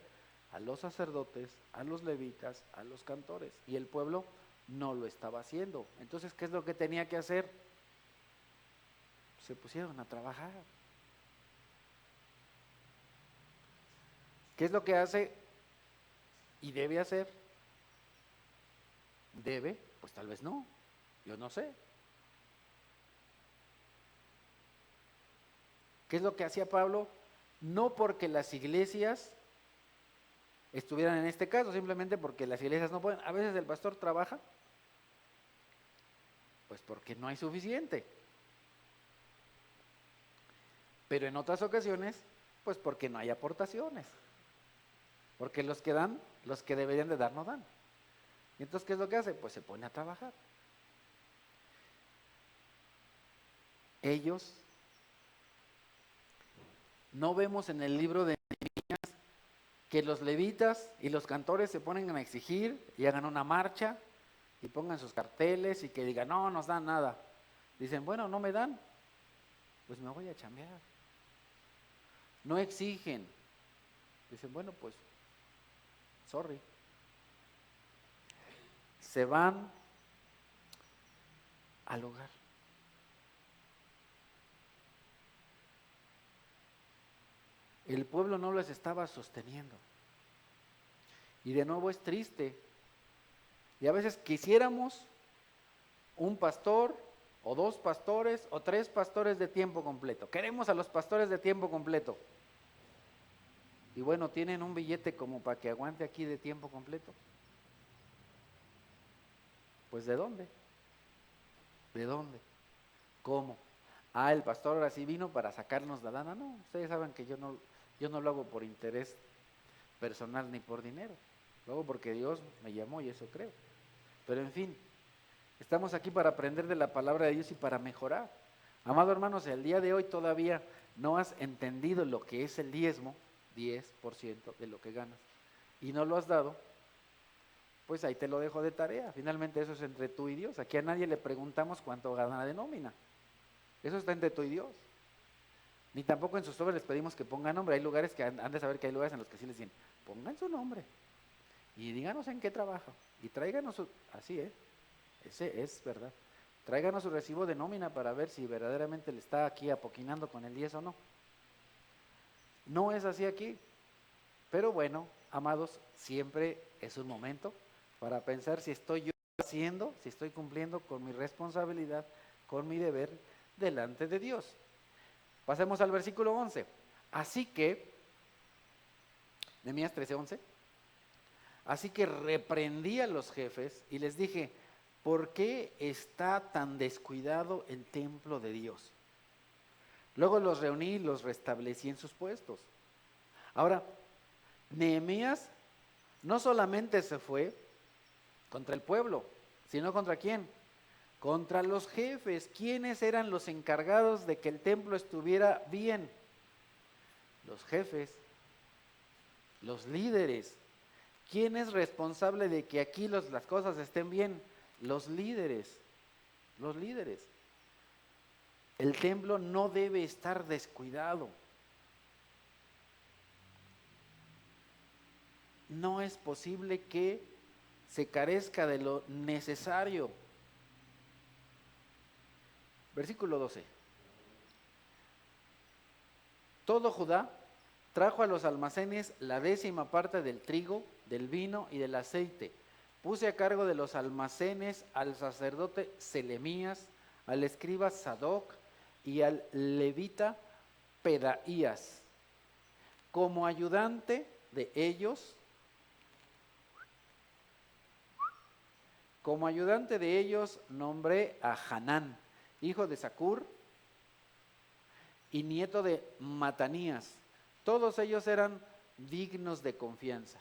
a los sacerdotes, a los levitas, a los cantores, y el pueblo no lo estaba haciendo. Entonces, ¿qué es lo que tenía que hacer? Se pusieron a trabajar. ¿Qué es lo que hace y debe hacer? ¿Debe? Pues tal vez no, yo no sé. ¿Qué es lo que hacía Pablo? No porque las iglesias estuvieran en este caso, simplemente porque las iglesias no pueden. A veces el pastor trabaja, pues porque no hay suficiente. Pero en otras ocasiones, pues porque no hay aportaciones. Porque los que dan, los que deberían de dar, no dan. Y entonces, ¿qué es lo que hace? Pues se pone a trabajar. Ellos, no vemos en el libro de Nehemías que los levitas y los cantores se ponen a exigir y hagan una marcha y pongan sus carteles y que digan, no nos dan nada. Dicen, bueno, no me dan, pues me voy a chambear. No exigen. Dicen, bueno, pues, sorry. Se van al hogar. El pueblo no les estaba sosteniendo. Y de nuevo es triste. Y a veces quisiéramos un pastor o dos pastores o tres pastores de tiempo completo. Queremos a los pastores de tiempo completo. Y bueno, ¿tienen un billete como para que aguante aquí de tiempo completo? Pues ¿de dónde? ¿De dónde? ¿Cómo? Ah, el pastor ahora sí vino para sacarnos la lana. No, ustedes saben que yo no lo hago por interés personal ni por dinero. Lo hago porque Dios me llamó y eso creo. Pero en fin, estamos aquí para aprender de la palabra de Dios y para mejorar. Amado hermanos, el día de hoy todavía no has entendido lo que es el diezmo, 10% de lo que ganas, y no lo has dado, pues ahí te lo dejo de tarea. Finalmente eso es entre tú y Dios. Aquí a nadie le preguntamos cuánto gana de nómina. Eso está entre tú y Dios. Ni tampoco en sus sobres les pedimos que pongan nombre. Hay lugares que han de saber que hay lugares en los que sí les dicen, pongan su nombre y díganos en qué trabaja y tráiganos su, así ese es verdad, tráiganos su recibo de nómina para ver si verdaderamente le está aquí apoquinando con el 10 o no. No es así aquí, pero bueno, amados, siempre es un momento para pensar si estoy yo haciendo, si estoy cumpliendo con mi responsabilidad, con mi deber delante de Dios. Pasemos al versículo 11. Así que, Nehemías 13:11, así que reprendí a los jefes y les dije, ¿por qué está tan descuidado el templo de Dios? Luego los reuní y los restablecí en sus puestos. Ahora, Nehemías no solamente se fue contra el pueblo, sino ¿contra quién? Contra los jefes. ¿Quiénes eran los encargados de que el templo estuviera bien? Los jefes, los líderes. ¿Quién es responsable de que aquí las cosas estén bien? Los líderes, los líderes. El templo no debe estar descuidado. No es posible que se carezca de lo necesario. Versículo 12. Todo Judá trajo a los almacenes la 10ª parte del trigo, del vino y del aceite. Puse a cargo de los almacenes al sacerdote Selemías, al escriba Sadoc y al levita Pedaías. Como ayudante de ellos, nombré a Hanán, hijo de Zacur y nieto de Matanías. Todos ellos eran dignos de confianza.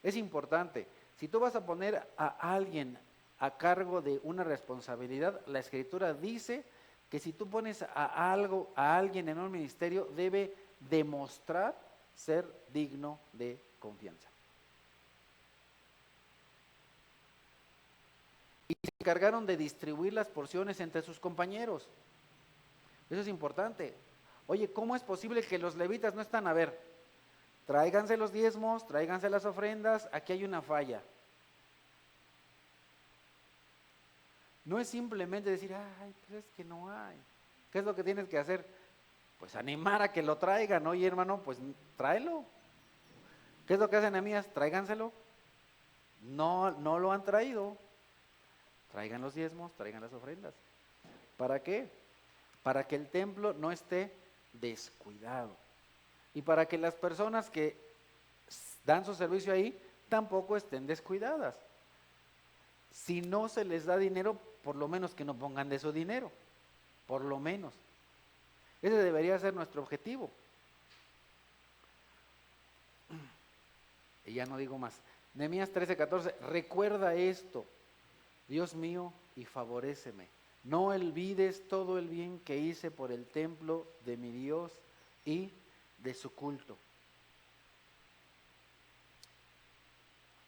Es importante, si tú vas a poner a alguien a cargo de una responsabilidad, la Escritura dice que si tú pones a alguien en un ministerio, debe demostrar ser digno de confianza. Y se encargaron de distribuir las porciones entre sus compañeros. Eso es importante. Oye, ¿cómo es posible que los levitas no están? A ver, tráiganse los diezmos, tráiganse las ofrendas, aquí hay una falla. No es simplemente decir, ay, pues es que no hay. ¿Qué es lo que tienes que hacer? Pues animar a que lo traigan. Oye, hermano, pues tráelo. ¿Qué es lo que hace Nehemías? Tráiganselo. No lo han traído. Traigan los diezmos, traigan las ofrendas. ¿Para qué? Para que el templo no esté descuidado. Y para que las personas que dan su servicio ahí tampoco estén descuidadas. Si no se les da dinero, por lo menos que no pongan de su dinero. Por lo menos. Ese debería ser nuestro objetivo. Y ya no digo más. Nehemías 13:14, recuerda esto, Dios mío, y favoréceme. No olvides todo el bien que hice por el templo de mi Dios y de su culto.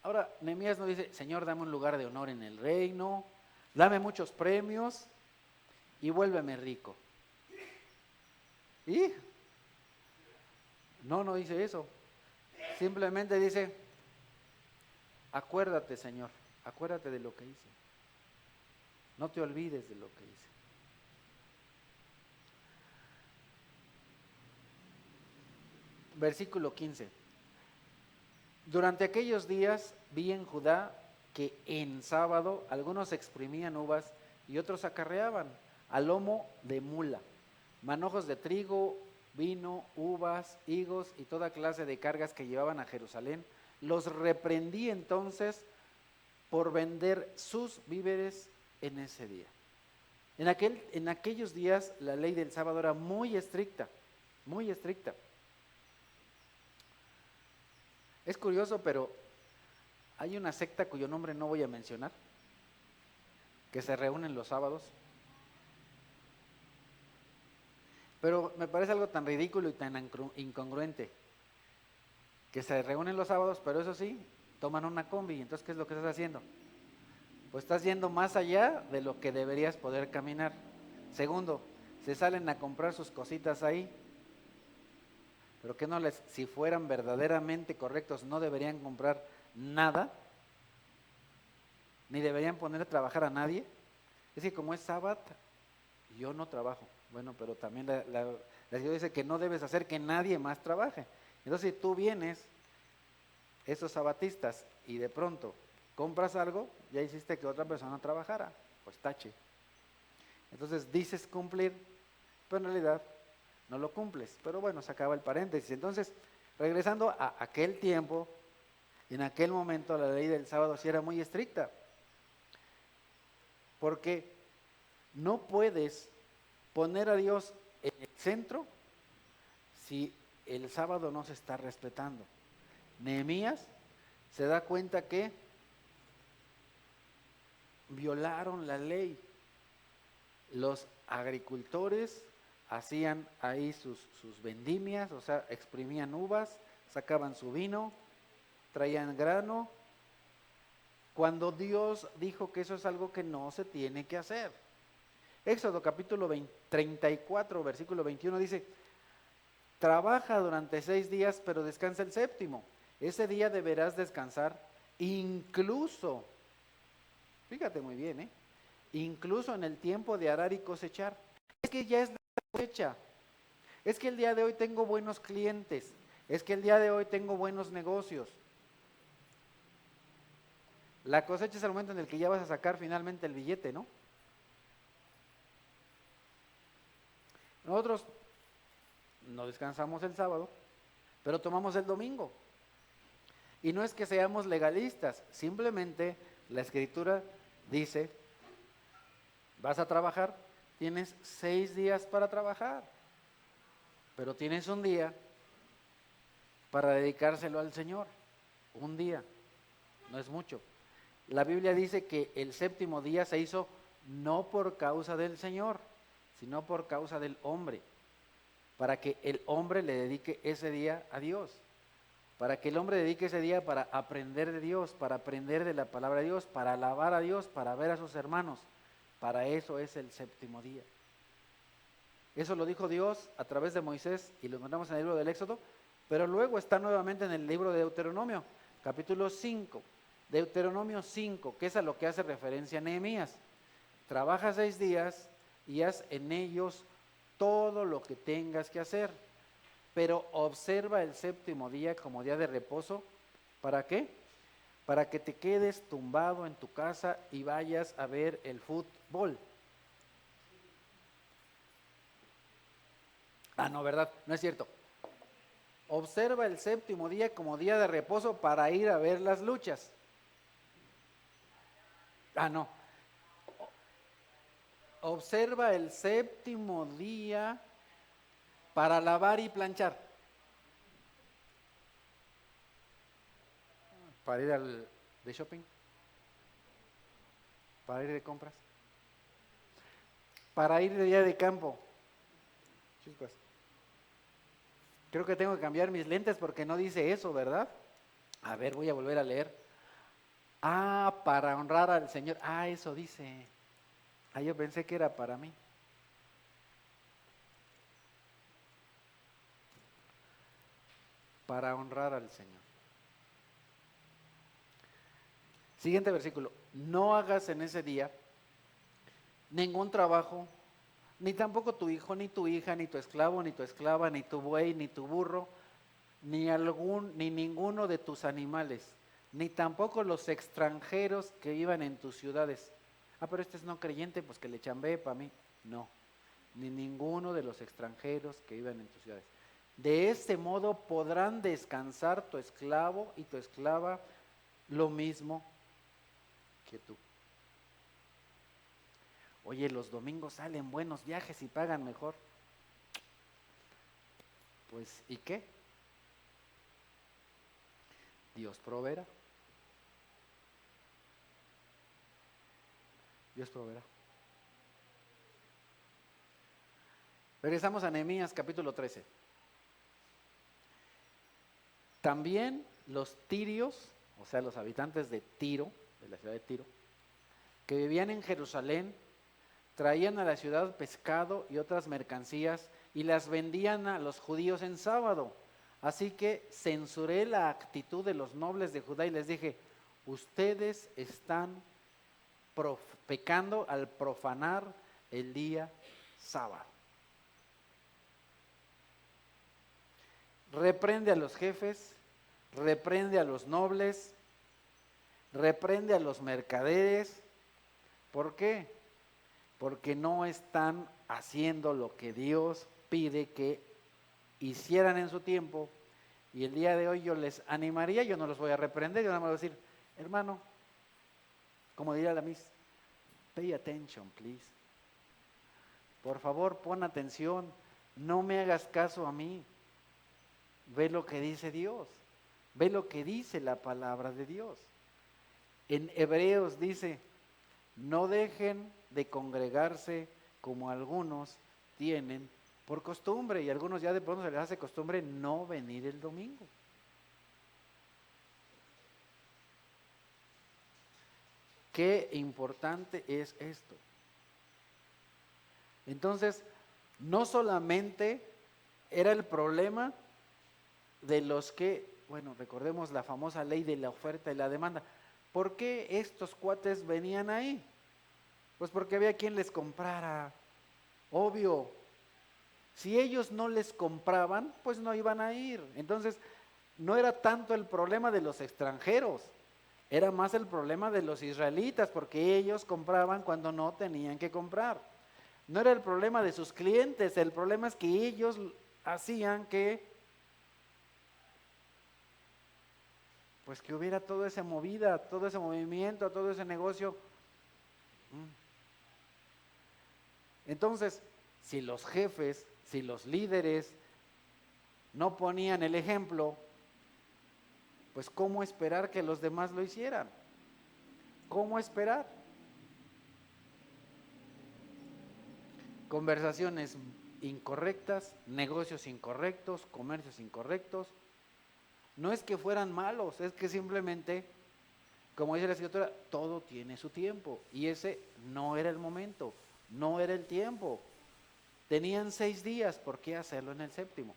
Ahora, Nehemías no dice, Señor, dame un lugar de honor en el reino, dame muchos premios y vuélveme rico. ¿Y? No dice eso. Simplemente dice, acuérdate, Señor, acuérdate de lo que hice. No te olvides de lo que hice. Versículo 15. Durante aquellos días vi en Judá que en sábado algunos exprimían uvas y otros acarreaban a lomo de mula, manojos de trigo, vino, uvas, higos y toda clase de cargas que llevaban a Jerusalén. Los reprendí entonces por vender sus víveres en ese día. En aquellos días la ley del sábado era muy estricta, muy estricta. Es curioso, pero hay una secta cuyo nombre no voy a mencionar, que se reúnen los sábados. Pero me parece algo tan ridículo y tan incongruente, que se reúnen los sábados, pero eso sí, toman una combi. Entonces, ¿qué es lo que estás haciendo? Pues estás yendo más allá de lo que deberías poder caminar. Segundo, se salen a comprar sus cositas ahí. Pero que si fueran verdaderamente correctos, no deberían comprar nada, ni deberían poner a trabajar a nadie. Es que como es sábado, yo no trabajo. Bueno, pero también la Escritura dice que no debes hacer que nadie más trabaje. Entonces, si tú vienes, esos sabatistas, y de pronto Compras algo, ya hiciste que otra persona trabajara, pues tache. Entonces dices cumplir, pero en realidad no lo cumples. Pero bueno, se acaba el paréntesis. Entonces, regresando a aquel tiempo, en aquel momento la ley del sábado sí era muy estricta, porque no puedes poner a Dios en el centro si el sábado no se está respetando. Nehemías se da cuenta que violaron la ley. Los agricultores hacían ahí sus vendimias, o sea, exprimían uvas, sacaban su vino, traían grano, cuando Dios dijo que eso es algo que no se tiene que hacer. Éxodo capítulo 34, versículo 21 dice: trabaja durante 6 días, pero descansa el séptimo. Ese día deberás descansar, incluso, fíjate muy bien, incluso en el tiempo de arar y cosechar. Es que ya es la cosecha. Es que el día de hoy tengo buenos clientes. Es que el día de hoy tengo buenos negocios. La cosecha es el momento en el que ya vas a sacar finalmente el billete, ¿no? Nosotros no descansamos el sábado, pero tomamos el domingo. Y no es que seamos legalistas, simplemente la Escritura dice: vas a trabajar, tienes 6 días para trabajar, pero tienes un día para dedicárselo al Señor. Un día, no es mucho. La Biblia dice que el séptimo día se hizo no por causa del Señor, sino por causa del hombre, para que el hombre le dedique ese día a Dios, para que el hombre dedique ese día para aprender de Dios, para aprender de la palabra de Dios, para alabar a Dios, para ver a sus hermanos. Para eso es el séptimo día. Eso lo dijo Dios a través de Moisés y lo encontramos en el libro del Éxodo, pero luego está nuevamente en el libro de Deuteronomio, capítulo 5. Deuteronomio 5, que es a lo que hace referencia Nehemías. Trabaja 6 días y haz en ellos todo lo que tengas que hacer, pero observa el séptimo día como día de reposo. ¿Para qué? Para que te quedes tumbado en tu casa y vayas a ver el fútbol. Ah, no, ¿verdad? No es cierto. Observa el séptimo día como día de reposo para ir a ver las luchas. Ah, no. Observa el séptimo día para lavar y planchar. Para ir de shopping. Para ir de compras. Para ir de día de campo. Chicos, creo que tengo que cambiar mis lentes porque no dice eso, ¿verdad? A ver, voy a volver a leer. Ah, para honrar al Señor. Ah, eso dice. Ah, yo pensé que era para mí. Para honrar al Señor. Siguiente versículo. No hagas en ese día ningún trabajo, ni tampoco tu hijo, ni tu hija, ni tu esclavo, ni tu esclava, ni tu buey, ni tu burro, ni ninguno de tus animales, ni tampoco los extranjeros que vivan en tus ciudades. Ah, pero este es no creyente, pues que le chambee para mí. No, ni ninguno de los extranjeros que vivan en tus ciudades. De este modo podrán descansar tu esclavo y tu esclava lo mismo que tú. Oye, los domingos salen buenos viajes y pagan mejor. Pues, ¿y qué? Dios proveerá. Dios proveerá. Regresamos a Nehemías capítulo 13. También los tirios, o sea, los habitantes de Tiro, de la ciudad de Tiro, que vivían en Jerusalén, traían a la ciudad pescado y otras mercancías y las vendían a los judíos en sábado. Así que censuré la actitud de los nobles de Judá y les dije: ustedes están pecando al profanar el día sábado. Reprende a los jefes, reprende a los nobles, reprende a los mercaderes. ¿Por qué? Porque no están haciendo lo que Dios pide que hicieran en su tiempo. Y el día de hoy yo les animaría, yo no los voy a reprender, yo nada más voy a decir, hermano, como diría la Miss, pay attention, please. Por favor, pon atención, no me hagas caso a mí. Ve lo que dice Dios, ve lo que dice la palabra de Dios. En Hebreos dice, no dejen de congregarse como algunos tienen por costumbre, y a algunos ya de pronto se les hace costumbre no venir el domingo. Qué importante es esto. Entonces, no solamente era el problema de los que, bueno, recordemos la famosa ley de la oferta y la demanda. ¿Por qué estos cuates venían ahí? Pues porque había quien les comprara. Obvio, si ellos no les compraban, pues no iban a ir. Entonces, no era tanto el problema de los extranjeros, era más el problema de los israelitas, porque ellos compraban cuando no tenían que comprar. No era el problema de sus clientes, el problema es que ellos hacían que, pues que hubiera toda esa movida, todo ese movimiento, todo ese negocio. Entonces, si los jefes, si los líderes no ponían el ejemplo, pues ¿cómo esperar que los demás lo hicieran? ¿Cómo esperar? Conversaciones incorrectas, negocios incorrectos, comercios incorrectos. No es que fueran malos, es que simplemente, como dice la escritura, todo tiene su tiempo. Y ese no era el momento, no era el tiempo. Tenían 6 días, ¿por qué hacerlo en el séptimo?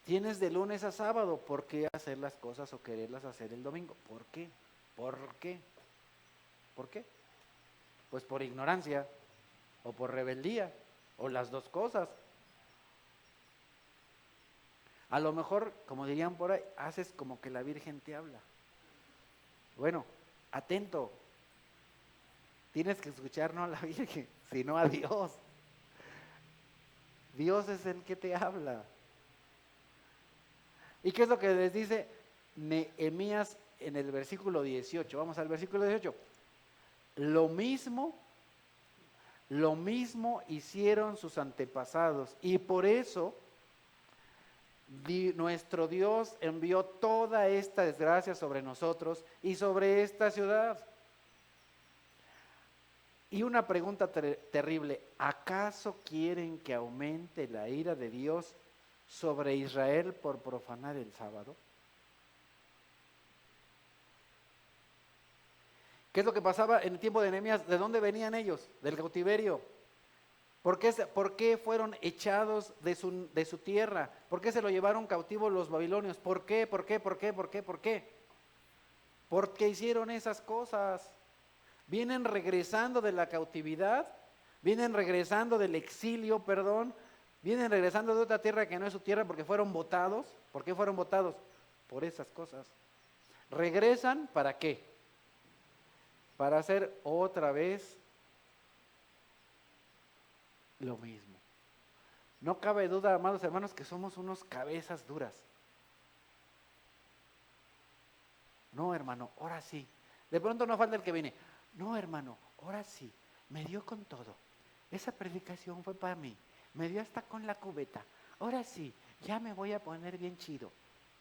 Tienes de lunes a sábado, ¿por qué hacer las cosas o quererlas hacer el domingo? ¿Por qué? ¿Por qué? ¿Por qué? Pues por ignorancia, o por rebeldía, o las dos cosas. A lo mejor, como dirían por ahí, haces como que la Virgen te habla. Bueno, atento, tienes que escuchar no a la Virgen, sino a Dios. Dios es el que te habla. ¿Y qué es lo que les dice Nehemías en el versículo 18? Vamos al versículo 18. Lo mismo hicieron sus antepasados, y por eso nuestro Dios envió toda esta desgracia sobre nosotros y sobre esta ciudad. Y una pregunta terrible, ¿acaso quieren que aumente la ira de Dios sobre Israel por profanar el sábado? ¿Qué es lo que pasaba en el tiempo de Nehemías? ¿De dónde venían ellos? Del cautiverio. ¿Por qué fueron echados de su tierra? ¿Por qué se lo llevaron cautivos los babilonios? ¿Por qué? Porque hicieron esas cosas. Vienen regresando de la cautividad, vienen regresando del exilio, vienen regresando de otra tierra que no es su tierra porque fueron botados. ¿Por qué fueron botados? Por esas cosas. ¿Regresan para qué? Para hacer otra vez lo mismo. No cabe duda, amados hermanos, que somos unos cabezas duras. No, hermano, ahora sí. De pronto no falta el que viene. No, hermano, ahora sí. Me dio con todo. Esa predicación fue para mí. Me dio hasta con la cubeta. Ahora sí, ya me voy a poner bien chido.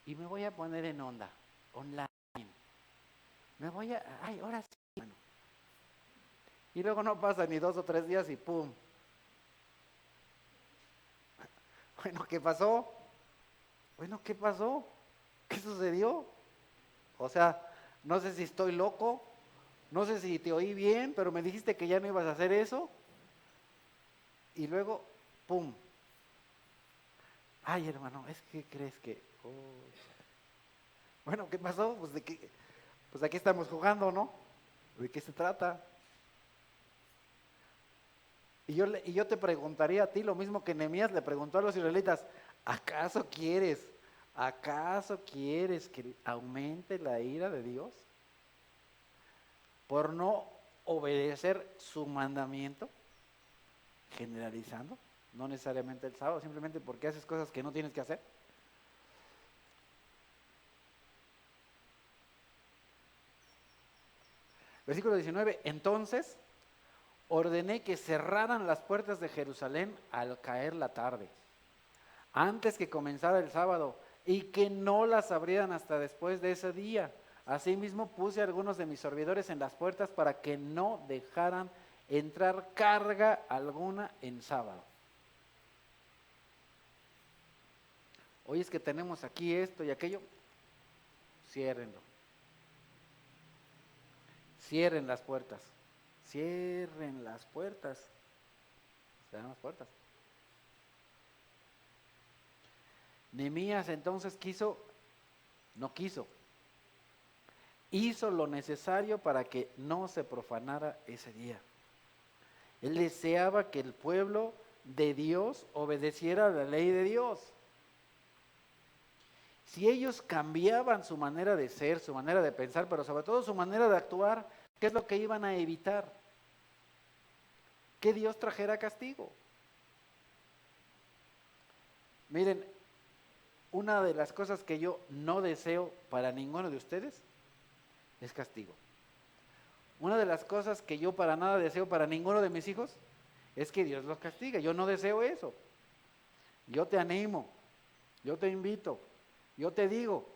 Y me voy a poner en onda, online. Ahora sí, hermano. Y luego no pasa ni 2 o 3 días y ¡pum! Bueno, ¿qué pasó? ¿Qué sucedió? O sea, no sé si estoy loco, no sé si te oí bien, pero me dijiste que ya no ibas a hacer eso. Y luego, ¡pum! Ay, hermano, es que crees que... Oh. Bueno, ¿qué pasó? Pues aquí estamos jugando, ¿no? ¿De qué se trata? Y yo te preguntaría a ti lo mismo que Nehemías le preguntó a los israelitas, ¿acaso quieres que aumente la ira de Dios? por no obedecer su mandamiento, generalizando, no necesariamente el sábado, simplemente porque haces cosas que no tienes que hacer. Versículo 19, entonces ordené que cerraran las puertas de Jerusalén al caer la tarde, antes que comenzara el sábado, y que no las abrieran hasta después de ese día. Asimismo puse a algunos de mis servidores en las puertas para que no dejaran entrar carga alguna en sábado. Oye, es que tenemos aquí esto y aquello, ciérrenlo. Cierren las puertas. Cierren las puertas. Cierren las puertas. Nehemías entonces no quiso, hizo lo necesario para que no se profanara ese día. Él deseaba que el pueblo de Dios obedeciera la ley de Dios. Si ellos cambiaban su manera de ser, su manera de pensar, pero sobre todo su manera de actuar, ¿qué es lo que iban a evitar? Que Dios trajera castigo. Miren, una de las cosas que yo no deseo para ninguno de ustedes es castigo. Una de las cosas que yo para nada deseo para ninguno de mis hijos es que Dios los castigue. Yo no deseo eso. Yo te animo, yo te invito, yo te digo,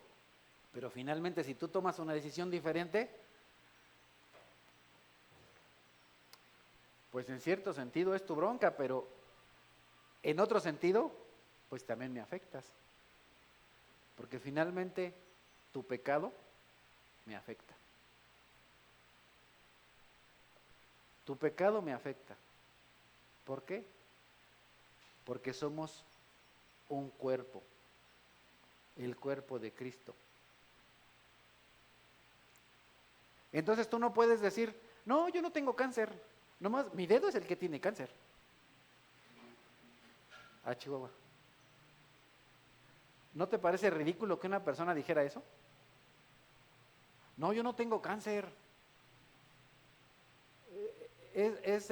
pero finalmente si tú tomas una decisión diferente, pues en cierto sentido es tu bronca, pero en otro sentido, pues también me afectas. Porque finalmente tu pecado me afecta. Tu pecado me afecta. ¿Por qué? Porque somos un cuerpo, el cuerpo de Cristo. Entonces tú no puedes decir, no, yo no tengo cáncer, nomás mi dedo es el que tiene cáncer. Ah, Chihuahua. ¿No te parece ridículo que una persona dijera eso? No, yo no tengo cáncer. Es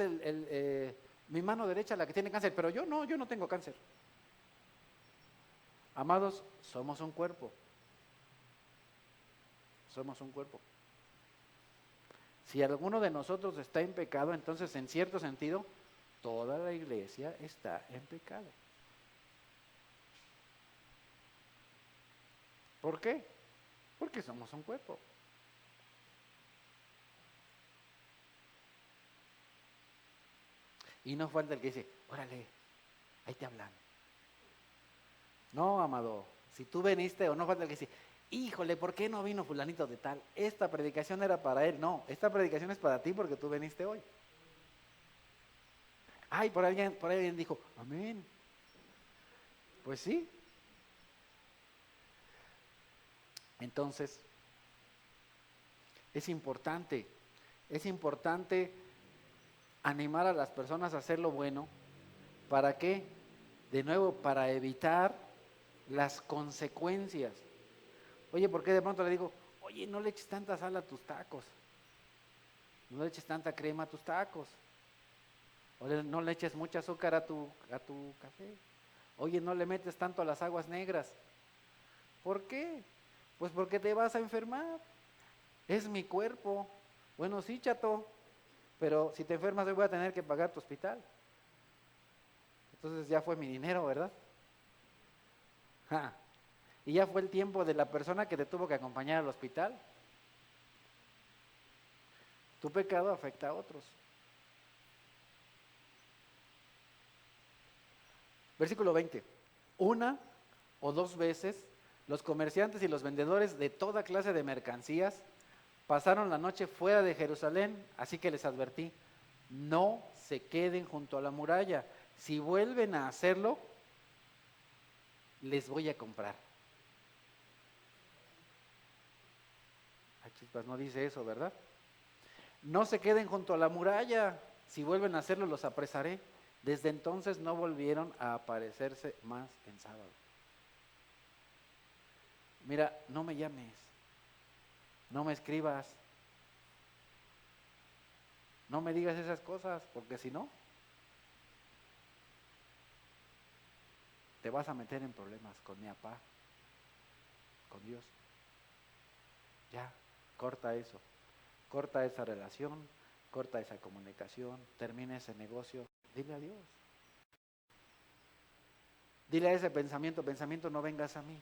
mi mano derecha la que tiene cáncer, pero yo no tengo cáncer. Amados, somos un cuerpo. Somos un cuerpo. Si alguno de nosotros está en pecado, entonces en cierto sentido, toda la iglesia está en pecado. ¿Por qué? Porque somos un cuerpo. Y no falta el que dice, órale, ahí te hablan. No, amado, si tú viniste, o no falta el que dice, híjole, ¿por qué no vino fulanito de tal? Esta predicación era para él. No, esta predicación es para ti porque tú viniste hoy. Ay, por ahí alguien dijo, amén. Pues sí. Entonces, es importante animar a las personas a hacer lo bueno. ¿Para qué? De nuevo, para evitar las consecuencias. Oye, ¿por qué de pronto le digo, oye, no le eches tanta sal a tus tacos? No le eches tanta crema a tus tacos. Oye, no le eches mucha azúcar a tu café. Oye, no le metes tanto a las aguas negras. ¿Por qué? Pues porque te vas a enfermar. Es mi cuerpo. Bueno, sí, chato, pero si te enfermas hoy voy a tener que pagar tu hospital. Entonces ya fue mi dinero, ¿verdad? Ja. Y ya fue el tiempo de la persona que te tuvo que acompañar al hospital. Tu pecado afecta a otros. Versículo 20. Una o dos veces los comerciantes y los vendedores de toda clase de mercancías pasaron la noche fuera de Jerusalén, así que les advertí, no se queden junto a la muralla. Si vuelven a hacerlo, les voy a comprar. Ay, chispas, no dice eso, ¿verdad? No se queden junto a la muralla. Si vuelven a hacerlo, los apresaré. Desde entonces no volvieron a aparecerse más en sábado. Mira, no me llames, no me escribas, No me digas esas cosas, porque si no, te vas a meter en problemas con mi papá, con Dios. Ya, corta eso, corta esa relación, corta esa comunicación, termina ese negocio, dile a Dios. Dile a ese pensamiento, no vengas a mí.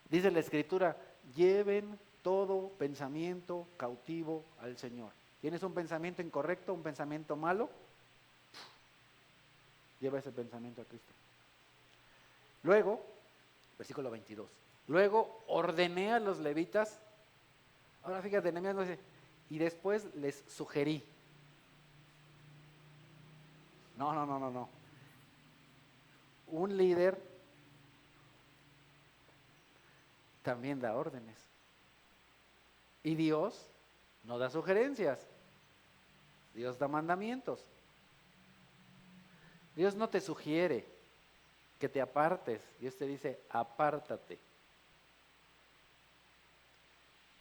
Dice la Escritura, lleven todo pensamiento cautivo al Señor. ¿Tienes un pensamiento incorrecto, un pensamiento malo? Lleva ese pensamiento a Cristo. Luego, versículo 22. Luego ordené a los levitas. Ahora fíjate, Nehemías no dice, y después les sugerí. No. Un líder también da órdenes. Y Dios no da sugerencias. Dios da mandamientos. Dios no te sugiere que te apartes. Dios te dice, apártate.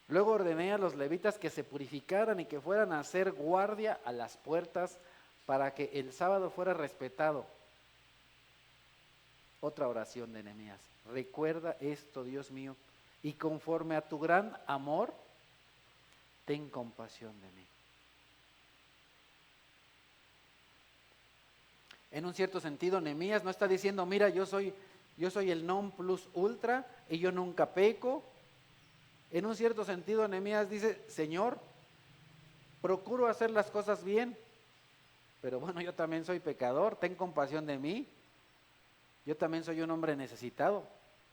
Luego ordené a los levitas que se purificaran y que fueran a hacer guardia a las puertas para que el sábado fuera respetado. Otra oración de Nehemías. Recuerda esto, Dios mío, y conforme a tu gran amor, ten compasión de mí. En un cierto sentido, Nehemías no está diciendo, mira, yo soy el non plus ultra y yo nunca peco. En un cierto sentido, Nehemías dice, Señor, procuro hacer las cosas bien, pero bueno, yo también soy pecador, ten compasión de mí. Yo también soy un hombre necesitado.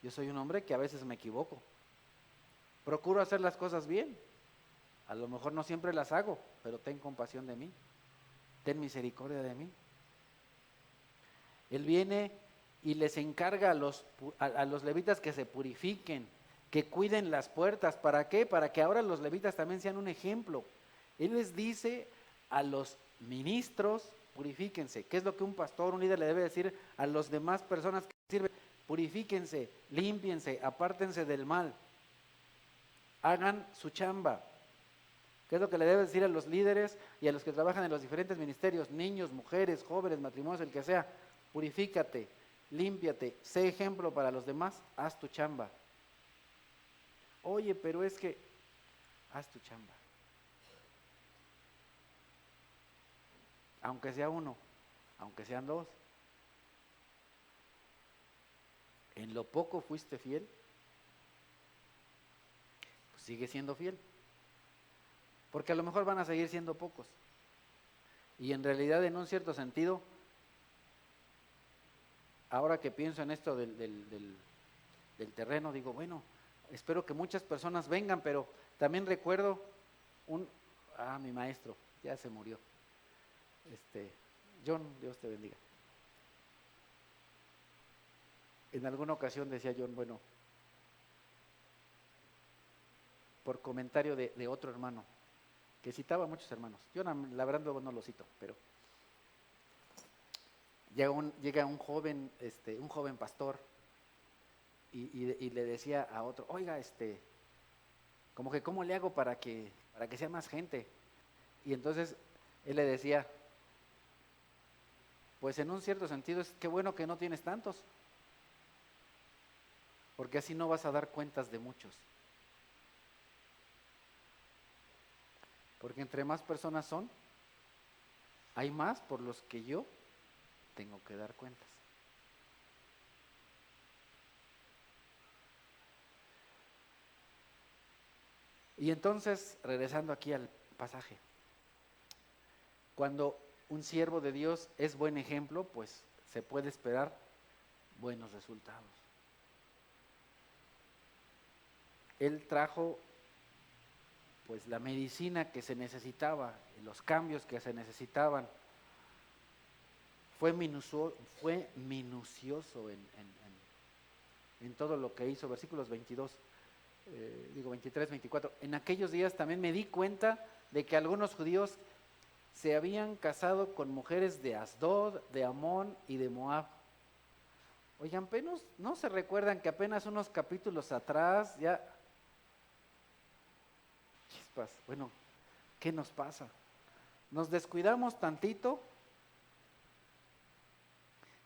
Yo soy un hombre que a veces me equivoco. Procuro hacer las cosas bien. A lo mejor no siempre las hago, pero ten compasión de mí. Ten misericordia de mí. Él viene y les encarga a los levitas que se purifiquen, que cuiden las puertas. ¿Para qué? Para que ahora los levitas también sean un ejemplo. Él les dice a los ministros, purifíquense. ¿Qué es lo que un pastor, un líder le debe decir a las demás personas que sirven? Purifíquense, límpiense, apártense del mal. Hagan su chamba. ¿Qué es lo que le debe decir a los líderes y a los que trabajan en los diferentes ministerios? Niños, mujeres, jóvenes, matrimonios, el que sea. Purifícate, límpiate, sé ejemplo para los demás, haz tu chamba. Oye, pero es que, haz tu chamba. Aunque sea uno, aunque sean dos. En lo poco fuiste fiel, pues sigue siendo fiel. Porque a lo mejor van a seguir siendo pocos. Y en realidad, en un cierto sentido, ahora que pienso en esto del terreno, digo, bueno, espero que muchas personas vengan, pero también recuerdo mi maestro, ya se murió. John, Dios te bendiga. En alguna ocasión decía John, bueno, por comentario de otro hermano, que citaba a muchos hermanos. Yo la verdad no lo cito, pero llega un joven pastor y le decía a otro, oiga, como que cómo le hago para que sea más gente. Y entonces él le decía, pues en un cierto sentido es qué bueno que no tienes tantos, porque así no vas a dar cuentas de muchos. Porque entre más personas son, hay más por los que yo tengo que dar cuentas. Y entonces, regresando aquí al pasaje, cuando un siervo de Dios es buen ejemplo, pues se puede esperar buenos resultados. Él trajo pues la medicina que se necesitaba, los cambios que se necesitaban. Fue minucioso en todo lo que hizo. Versículos 23, 24. En aquellos días también me di cuenta de que algunos judíos se habían casado con mujeres de Asdod, de Amón y de Moab. Oigan, ¿no se recuerdan que apenas unos capítulos atrás ya... Chispas, bueno, ¿qué nos pasa? Nos descuidamos tantito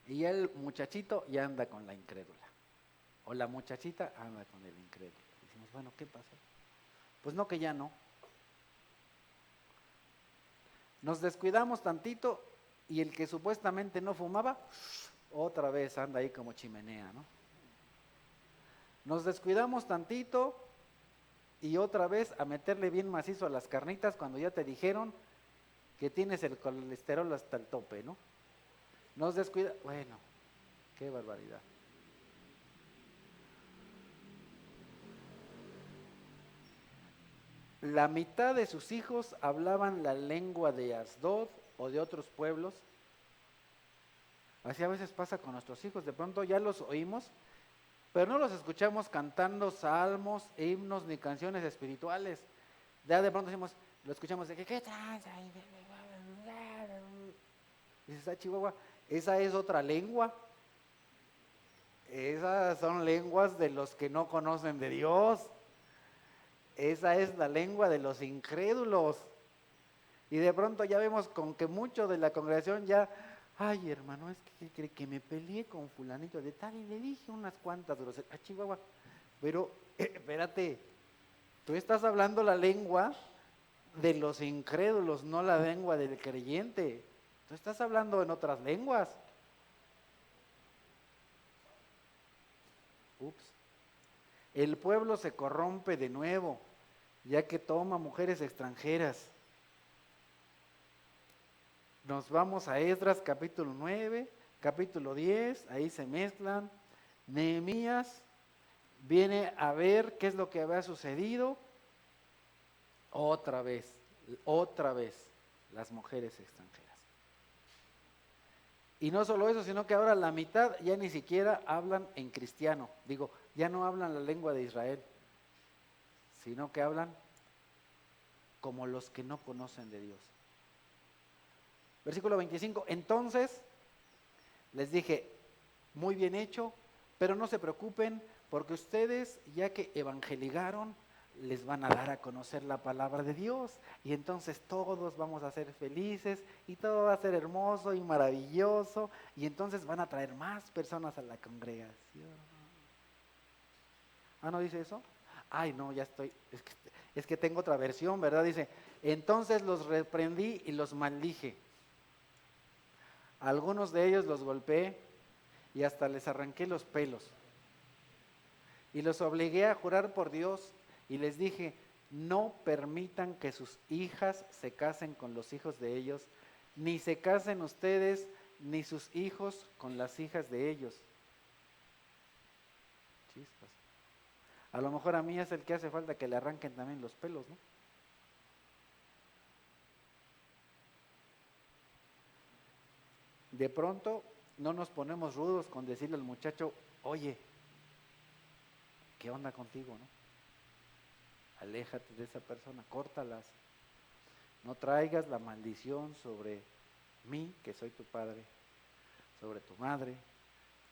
y ya el muchachito ya anda con la incrédula. O la muchachita anda con el incrédulo. Decimos, bueno, ¿qué pasó? Pues no, que ya no. Nos descuidamos tantito y el que supuestamente no fumaba, otra vez anda ahí como chimenea, ¿no? Nos descuidamos tantito y otra vez a meterle bien macizo a las carnitas cuando ya te dijeron que tienes el colesterol hasta el tope, ¿no? Nos descuida, bueno, qué barbaridad. La mitad de sus hijos hablaban la lengua de Asdod o de otros pueblos. Así a veces pasa con nuestros hijos, de pronto ya los oímos, pero no los escuchamos cantando salmos, himnos ni canciones espirituales. Ya de pronto decimos, lo escuchamos de que ¿qué tranza? Dices, ah, Chihuahua, esa es otra lengua. Esas son lenguas de los que no conocen de Dios. Esa es la lengua de los incrédulos. Y de pronto ya vemos con que mucho de la congregación ya, ay hermano, es que me peleé con fulanito de tal y le dije unas cuantas groserías. Ah, Chihuahua, pero espérate, tú estás hablando la lengua de los incrédulos, no la lengua del creyente. Tú estás hablando en otras lenguas. Ups. El pueblo se corrompe de nuevo, ya que toma mujeres extranjeras. Nos vamos a Esdras capítulo 9, capítulo 10, ahí se mezclan. Nehemías viene a ver qué es lo que había sucedido. Otra vez, las mujeres extranjeras. Y no solo eso, sino que ahora la mitad ya ni siquiera hablan en cristiano. Digo, ya no hablan la lengua de Israel, sino que hablan como los que no conocen de Dios. Versículo 25, entonces les dije, muy bien hecho, pero no se preocupen, porque ustedes, ya que evangelizaron, les van a dar a conocer la palabra de Dios, y entonces todos vamos a ser felices, y todo va a ser hermoso y maravilloso, y entonces van a traer más personas a la congregación. ¿Ah, no dice eso? Ay, no, ya estoy, es que tengo otra versión, ¿verdad? Dice, entonces los reprendí y los maldije. Algunos de ellos los golpeé y hasta les arranqué los pelos. Y los obligué a jurar por Dios y les dije, no permitan que sus hijas se casen con los hijos de ellos, ni se casen ustedes ni sus hijos con las hijas de ellos. Chispas. A lo mejor a mí es el que hace falta que le arranquen también los pelos, ¿no? De pronto no nos ponemos rudos con decirle al muchacho, oye, ¿qué onda contigo, no? Aléjate de esa persona, córtalas. No traigas la maldición sobre mí, que soy tu padre, sobre tu madre,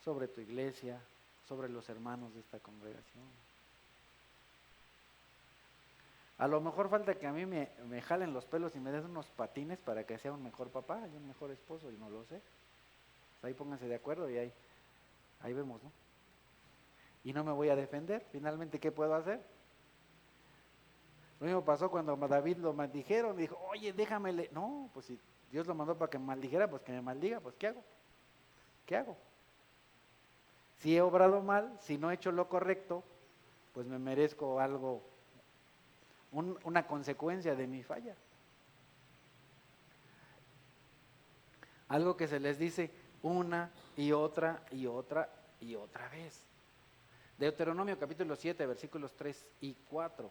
sobre tu iglesia, sobre los hermanos de esta congregación. A lo mejor falta que a mí me jalen los pelos y me den unos patines para que sea un mejor papá y un mejor esposo, y no lo sé. Ahí pónganse de acuerdo y ahí vemos, ¿no? Y no me voy a defender. Finalmente, ¿qué puedo hacer? Lo mismo pasó cuando a David lo maldijeron. Dijo, oye, déjame. No, pues si Dios lo mandó para que me maldijera, pues que me maldiga. Pues ¿qué hago? ¿Qué hago? Si he obrado mal, si no he hecho lo correcto, pues me merezco algo, una consecuencia de mi falla. Algo que se les dice una y otra y otra y otra vez. Deuteronomio capítulo 7, versículos 3 y 4.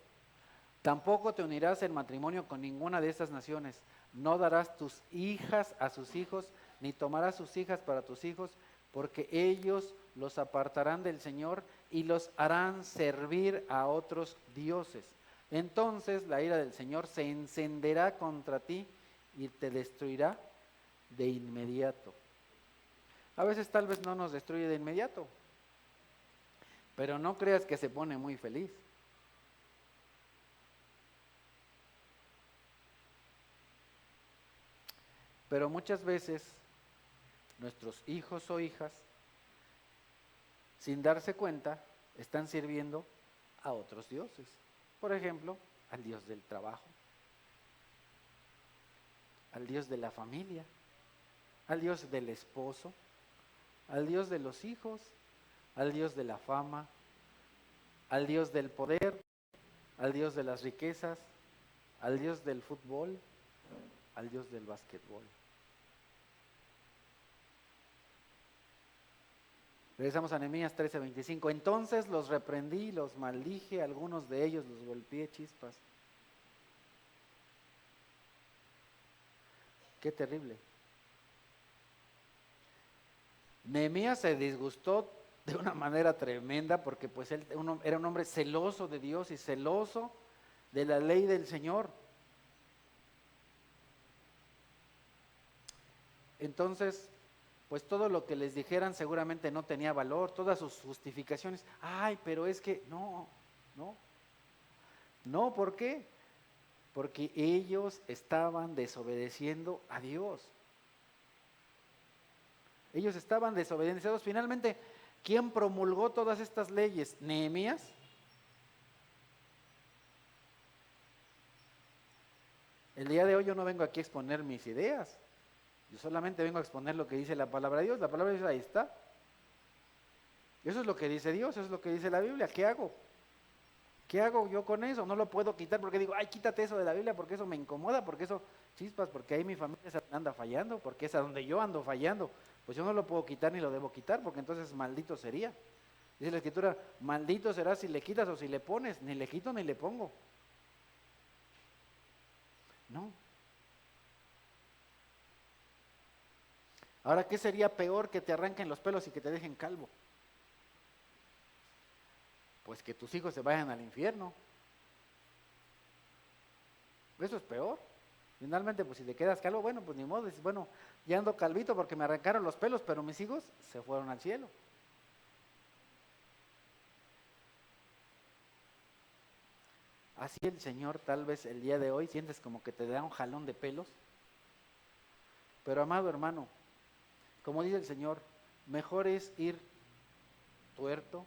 Tampoco te unirás en matrimonio con ninguna de estas naciones. No darás tus hijas a sus hijos, ni tomarás sus hijas para tus hijos, porque ellos los apartarán del Señor y los harán servir a otros dioses. Entonces la ira del Señor se encenderá contra ti y te destruirá de inmediato. A veces tal vez no nos destruye de inmediato, pero no creas que se pone muy feliz. Pero muchas veces nuestros hijos o hijas, sin darse cuenta, están sirviendo a otros dioses. Por ejemplo, al dios del trabajo, al dios de la familia, al dios del esposo, al dios de los hijos, al dios de la fama, al dios del poder, al dios de las riquezas, al dios del fútbol, al dios del básquetbol. Regresamos a Nehemías 13:25. Entonces los reprendí, los maldije, algunos de ellos los golpeé, chispas. Qué terrible. Nehemías se disgustó de una manera tremenda porque pues él era un hombre celoso de Dios y celoso de la ley del Señor. Entonces, pues todo lo que les dijeran seguramente no tenía valor, todas sus justificaciones. Ay, pero es que no, ¿por qué? Porque ellos estaban desobedeciendo a Dios. Ellos estaban desobedecidos. Finalmente, ¿quién promulgó todas estas leyes? ¿Nehemías? El día de hoy yo no vengo aquí a exponer mis ideas. Yo solamente vengo a exponer lo que dice la palabra de Dios. La palabra de Dios ahí está. Eso es lo que dice Dios, eso es lo que dice la Biblia. ¿Qué hago? ¿Qué hago yo con eso? No lo puedo quitar porque digo, ay, quítate eso de la Biblia porque eso me incomoda, porque eso, chispas, porque ahí mi familia anda fallando, porque es a donde yo ando fallando. Pues yo no lo puedo quitar ni lo debo quitar porque entonces maldito sería. Dice la Escritura, maldito será si le quitas o si le pones, ni le quito ni le pongo. No. Ahora, ¿qué sería peor que te arranquen los pelos y que te dejen calvo? Pues que tus hijos se vayan al infierno. Eso es peor. Finalmente, pues si te quedas calvo, bueno, pues ni modo, dices, bueno, ya ando calvito porque me arrancaron los pelos, pero mis hijos se fueron al cielo. Así el Señor tal vez el día de hoy sientes como que te da un jalón de pelos. Pero amado hermano, como dice el Señor, mejor es ir tuerto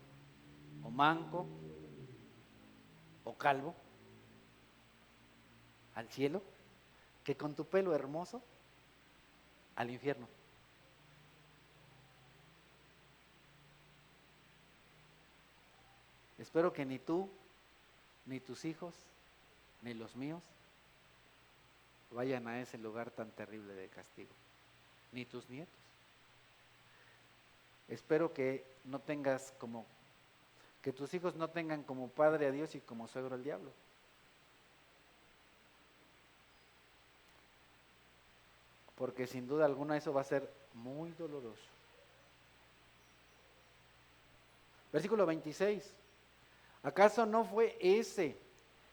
o manco o calvo al cielo que con tu pelo hermoso al infierno. Espero que ni tú, ni tus hijos, ni los míos vayan a ese lugar tan terrible de castigo, ni tus nietos. Espero que no tengas que tus hijos no tengan como padre a Dios y como suegro al diablo. Porque sin duda alguna eso va a ser muy doloroso. Versículo 26. ¿Acaso no fue ese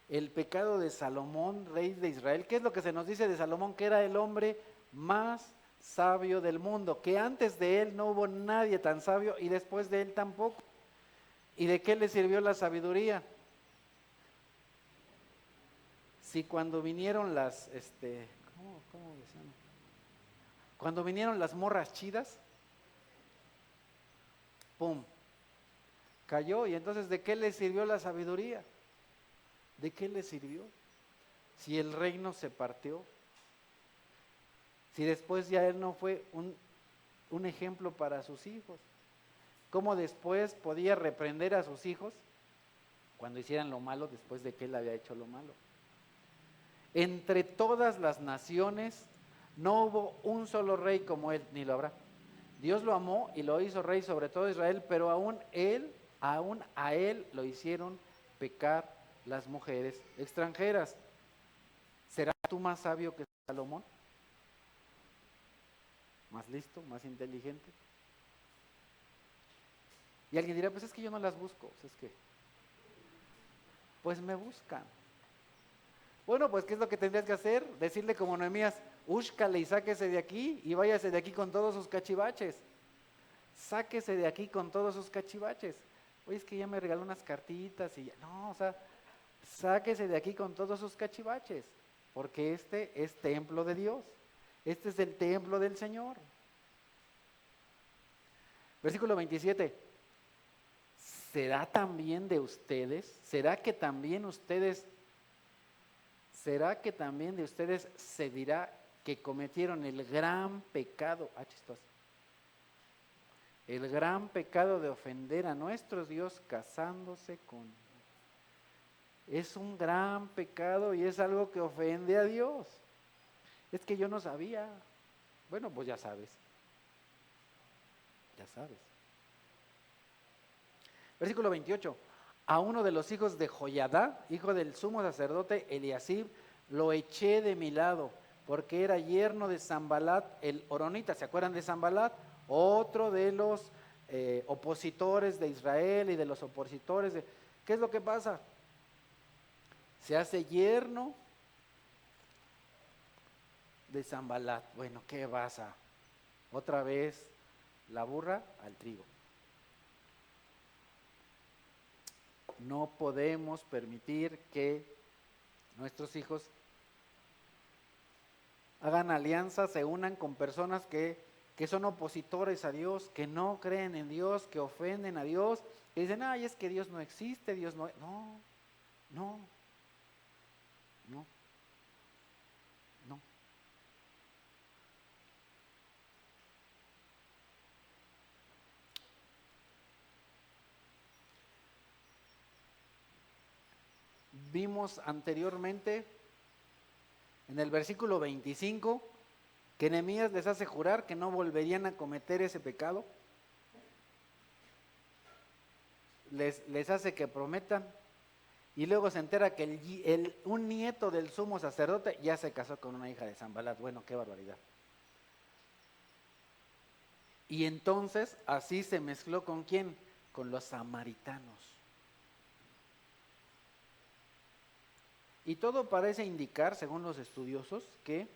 el pecado de Salomón, rey de Israel? ¿Qué es lo que se nos dice de Salomón? Que era el hombre más sabio del mundo, que antes de él no hubo nadie tan sabio y después de él tampoco. ¿Y de qué le sirvió la sabiduría? Si cuando vinieron ¿cómo decían? Cuando vinieron las morras chidas, ¡pum!, cayó. Y entonces, ¿de qué le sirvió la sabiduría? ¿De qué le sirvió? Si el reino se partió, si después ya él no fue un ejemplo para sus hijos, ¿cómo después podía reprender a sus hijos cuando hicieran lo malo después de que él había hecho lo malo? Entre todas las naciones no hubo un solo rey como él, ni lo habrá. Dios lo amó y lo hizo rey sobre todo Israel, pero aún a él lo hicieron pecar las mujeres extranjeras. ¿Serás tú más sabio que Salomón? ¿Más listo? ¿Más inteligente? Y alguien dirá, pues es que yo no las busco. Pues me buscan. Bueno, pues ¿qué es lo que tendrías que hacer? Decirle como Nehemías, úscale y sáquese de aquí y váyase de aquí con todos sus cachivaches. Sáquese de aquí con todos sus cachivaches. Oye, es que ya me regaló unas cartitas y ya. No, sáquese de aquí con todos sus cachivaches, porque este es templo de Dios. Este es el templo del Señor. Versículo 27. ¿Será también de ustedes? ¿Será que también de ustedes se dirá que cometieron el gran pecado? Chistoso. El gran pecado de ofender a nuestro Dios casándose con... Es un gran pecado y es algo que ofende a Dios. Es que yo no sabía. Bueno, pues ya sabes. Ya sabes. Versículo 28. A uno de los hijos de Joiada, hijo del sumo sacerdote Eliasib, lo eché de mi lado, porque era yerno de Sanbalat el horonita. ¿Se acuerdan de Sanbalat? Otro de los opositores de Israel y de los opositores de... ¿Qué es lo que pasa? Se hace yerno de Sanbalat. Bueno, ¿qué pasa? Otra vez la burra al trigo. No podemos permitir que nuestros hijos hagan alianzas, se unan con personas que son opositores a Dios, que no creen en Dios, que ofenden a Dios, que dicen, ay, es que Dios no existe, Dios no... No. Vimos anteriormente en el versículo 25 que Nehemías les hace jurar que no volverían a cometer ese pecado. Les hace que prometan y luego se entera que un nieto del sumo sacerdote ya se casó con una hija de Sanbalat. Bueno, qué barbaridad. Y entonces así se mezcló ¿con quién? Con los samaritanos. Y todo parece indicar, según los estudiosos, que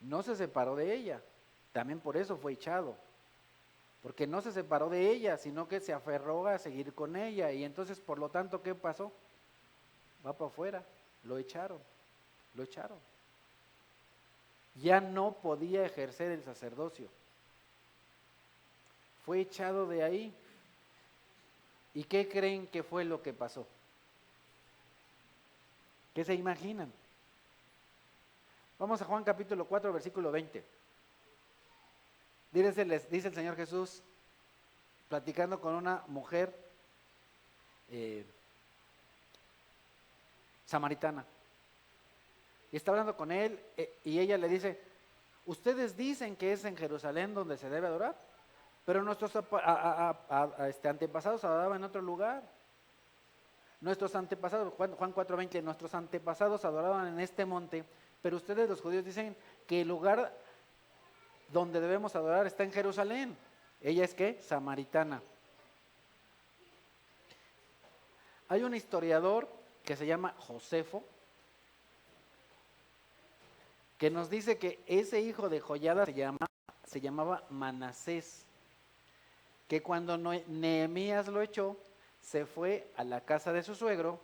no se separó de ella. También por eso fue echado. Porque no se separó de ella, sino que se aferró a seguir con ella. Y entonces, por lo tanto, ¿qué pasó? Va para afuera. Lo echaron. Ya no podía ejercer el sacerdocio. Fue echado de ahí. ¿Y qué creen que fue lo que pasó? ¿Qué se imaginan? Vamos a Juan capítulo 4, versículo 20. Dice el Señor Jesús, platicando con una mujer samaritana. Y está hablando con él y ella le dice, ustedes dicen que es en Jerusalén donde se debe adorar, pero nuestros antepasados adoraban en otro lugar. Nuestros antepasados, Juan 4:20, nuestros antepasados adoraban en este monte, pero ustedes los judíos dicen que el lugar donde debemos adorar está en Jerusalén. Ella es ¿qué? Samaritana. Hay un historiador que se llama Josefo, que nos dice que ese hijo de Joiada se llamaba Manasés, que cuando Nehemías lo echó, se fue a la casa de su suegro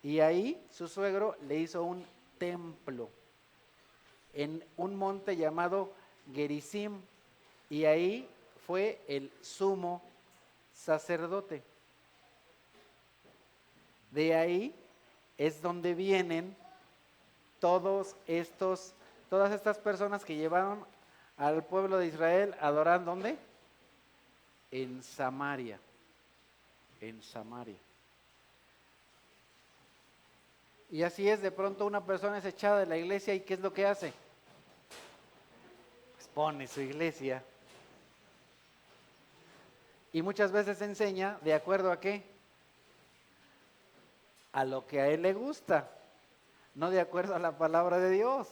y ahí su suegro le hizo un templo en un monte llamado Gerizim y ahí fue el sumo sacerdote. De ahí es donde vienen todas estas personas que llevaron al pueblo de Israel a adorar, ¿dónde? En Samaria. Y así es, de pronto una persona es echada de la iglesia y ¿qué es lo que hace? Pues pone su iglesia. Y muchas veces enseña de acuerdo a ¿qué? A lo que a él le gusta, no de acuerdo a la palabra de Dios,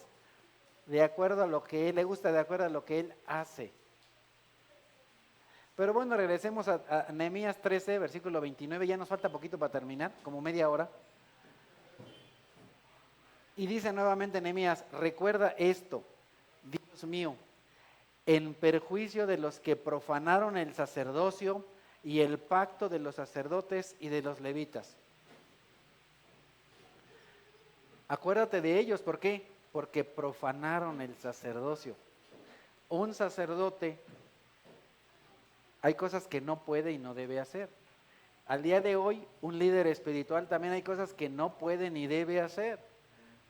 de acuerdo a lo que a él le gusta, de acuerdo a lo que él hace. Pero bueno, regresemos a Nehemías 13, versículo 29, ya nos falta poquito para terminar, como media hora. Y dice nuevamente Nehemías, recuerda esto, Dios mío, en perjuicio de los que profanaron el sacerdocio y el pacto de los sacerdotes y de los levitas. Acuérdate de ellos, ¿por qué? porque profanaron el sacerdocio. Un sacerdote, hay cosas que no puede y no debe hacer. Al día de hoy, un líder espiritual también hay cosas que no puede ni debe hacer.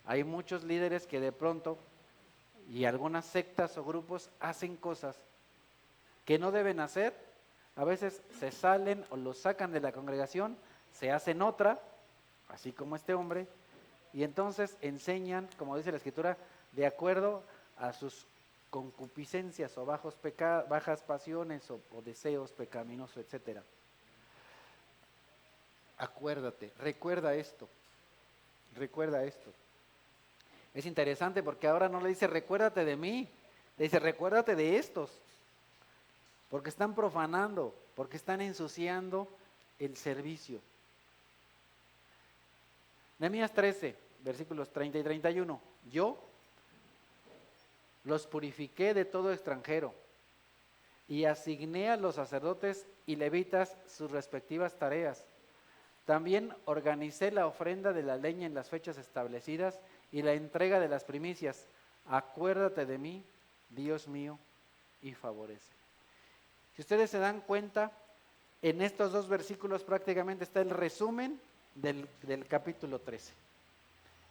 Hay muchos líderes que de pronto, y algunas sectas o grupos hacen cosas que no deben hacer. A veces se salen o los sacan de la congregación, se hacen otra, así como este hombre, y entonces enseñan, como dice la Escritura, de acuerdo a sus concupiscencias o bajas pasiones o deseos pecaminosos, etcétera. Acuérdate, recuerda esto. Es interesante porque ahora no le dice recuérdate de mí, le dice recuérdate de estos, porque están profanando, porque están ensuciando el servicio. Nehemías 13, versículos 30 y 31. Yo los purifiqué de todo extranjero y asigné a los sacerdotes y levitas sus respectivas tareas. También organicé la ofrenda de la leña en las fechas establecidas y la entrega de las primicias. Acuérdate de mí, Dios mío, y favorece. Si ustedes se dan cuenta, en estos dos versículos prácticamente está el resumen del capítulo 13.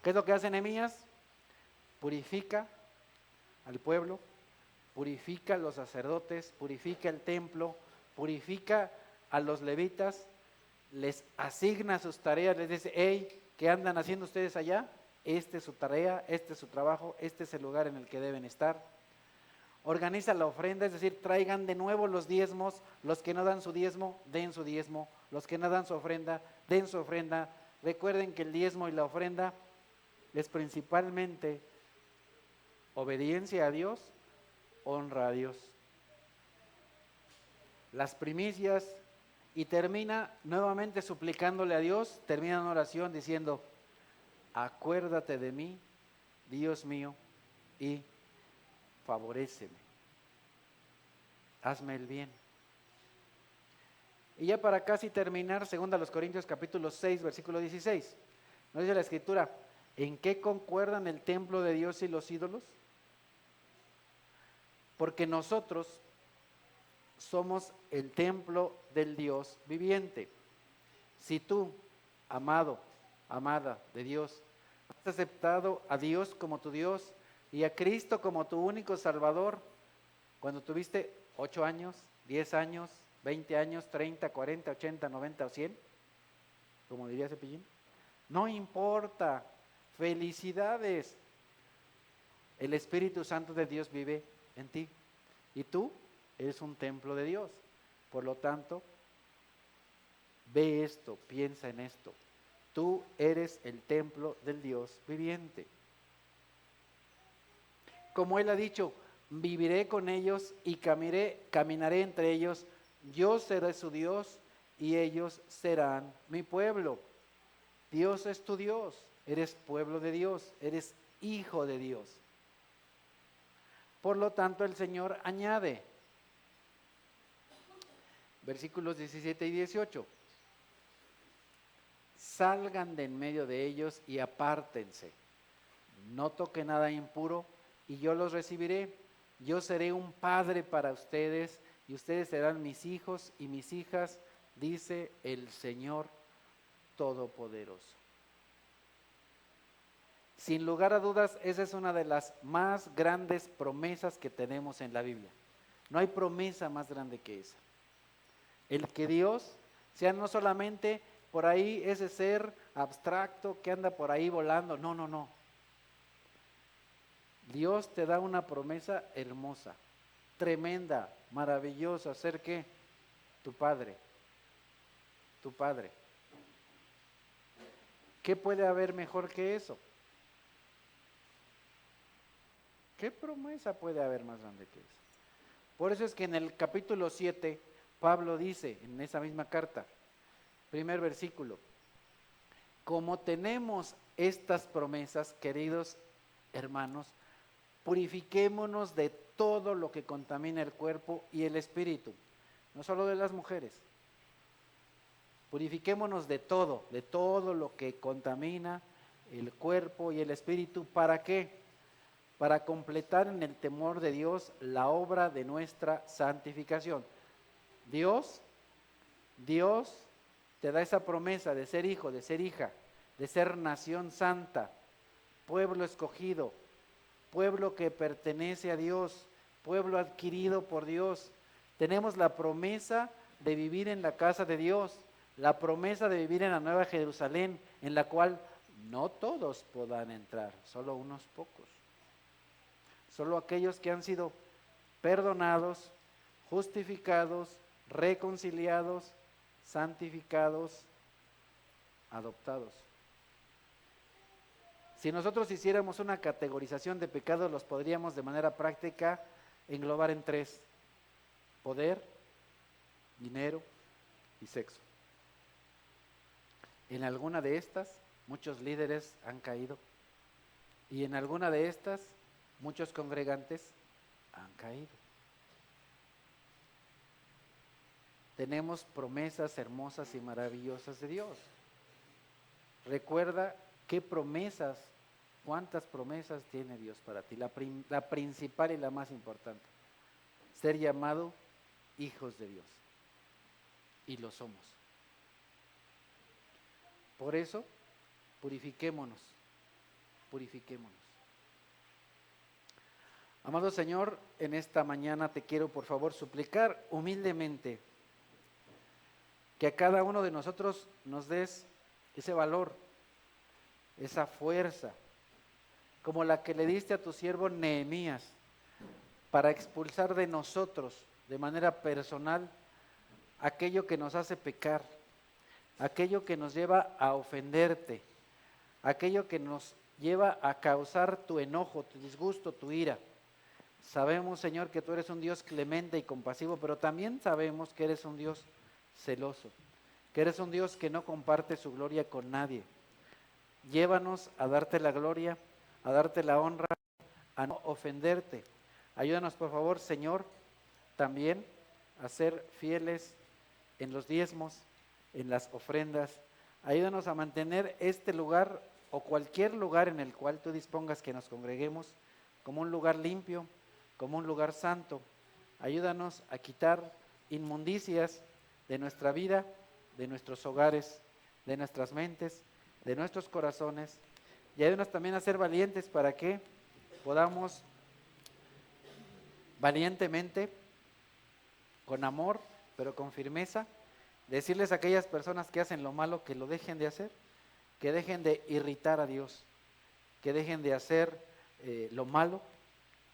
¿Qué es lo que hace Nehemías? Purifica al pueblo, purifica a los sacerdotes, purifica el templo, purifica a los levitas, les asigna sus tareas, les dice, hey, ¿qué andan haciendo ustedes allá? Esta es su tarea, este es su trabajo, este es el lugar en el que deben estar. Organiza la ofrenda, es decir, traigan de nuevo los diezmos, los que no dan su diezmo, den su diezmo, los que no dan su ofrenda, den su ofrenda. Recuerden que el diezmo y la ofrenda es principalmente obediencia a Dios, honra a Dios. Las primicias, y termina nuevamente suplicándole a Dios, termina una oración diciendo, acuérdate de mí, Dios mío, y favoréceme, hazme el bien. Y ya para casi terminar, 2 Corintios capítulo 6, versículo 16, nos dice la Escritura, ¿en qué concuerdan el templo de Dios y los ídolos? Porque nosotros somos el templo del Dios viviente. Si tú, amado, amada de Dios, has aceptado a Dios como tu Dios y a Cristo como tu único Salvador, cuando tuviste 8 años, 10 años, 20 años, 30, 40, 80, 90 o 100, como diría Cepillín, no importa, felicidades. El Espíritu Santo de Dios vive en ti y tú eres un templo de Dios. Por lo tanto, ve esto, piensa en esto. Tú eres el templo del Dios viviente. Como Él ha dicho, viviré con ellos y caminaré entre ellos. Yo seré su Dios y ellos serán mi pueblo. Dios es tu Dios, eres pueblo de Dios, eres hijo de Dios. Por lo tanto, el Señor añade, versículos 17 y 18, salgan de en medio de ellos y apártense, no toquen nada impuro y yo los recibiré. Yo seré un padre para ustedes y ustedes serán mis hijos y mis hijas, dice el Señor Todopoderoso. Sin lugar a dudas, esa es una de las más grandes promesas que tenemos en la Biblia. No hay promesa más grande que esa. El que Dios sea no solamente por ahí ese ser abstracto que anda por ahí volando, no. Dios te da una promesa hermosa, tremenda, maravillosa, ser que tu Padre. ¿Qué puede haber mejor que eso? ¿Qué promesa puede haber más grande que eso? Por eso es que en el capítulo 7, Pablo dice, en esa misma carta, primer versículo, como tenemos estas promesas, queridos hermanos, purifiquémonos de todo lo que contamina el cuerpo y el espíritu, no solo de las mujeres. Purifiquémonos de todo lo que contamina el cuerpo y el espíritu. ¿Para qué? para completar en el temor de Dios la obra de nuestra santificación. Dios te da esa promesa de ser hijo, de ser hija, de ser nación santa, pueblo escogido, pueblo que pertenece a Dios, pueblo adquirido por Dios. Tenemos la promesa de vivir en la casa de Dios, la promesa de vivir en la Nueva Jerusalén, en la cual no todos podrán entrar, solo unos pocos. Solo aquellos que han sido perdonados, justificados, reconciliados, santificados, adoptados. Si nosotros hiciéramos una categorización de pecados, los podríamos de manera práctica englobar en 3: poder, dinero y sexo. En alguna de estas, muchos líderes han caído, y en alguna de estas, muchos congregantes han caído. Tenemos promesas hermosas y maravillosas de Dios. Recuerda qué promesas, cuántas promesas tiene Dios para ti. La principal y la más importante: ser llamado hijos de Dios. Y lo somos. Por eso, purifiquémonos. Amado Señor, en esta mañana te quiero por favor suplicar humildemente que a cada uno de nosotros nos des ese valor, esa fuerza, como la que le diste a tu siervo Nehemías, para expulsar de nosotros de manera personal aquello que nos hace pecar, aquello que nos lleva a ofenderte, aquello que nos lleva a causar tu enojo, tu disgusto, tu ira. Sabemos, Señor, que tú eres un Dios clemente y compasivo, pero también sabemos que eres un Dios celoso, que eres un Dios que no comparte su gloria con nadie. Llévanos a darte la gloria, a darte la honra, a no ofenderte. Ayúdanos, por favor, Señor, también a ser fieles en los diezmos, en las ofrendas. Ayúdanos a mantener este lugar o cualquier lugar en el cual tú dispongas que nos congreguemos como un lugar limpio, como un lugar santo. Ayúdanos a quitar inmundicias de nuestra vida, de nuestros hogares, de nuestras mentes, de nuestros corazones. Y ayúdanos también a ser valientes para que podamos valientemente, con amor, pero con firmeza, decirles a aquellas personas que hacen lo malo que lo dejen de hacer, que dejen de irritar a Dios, que dejen de hacer lo malo,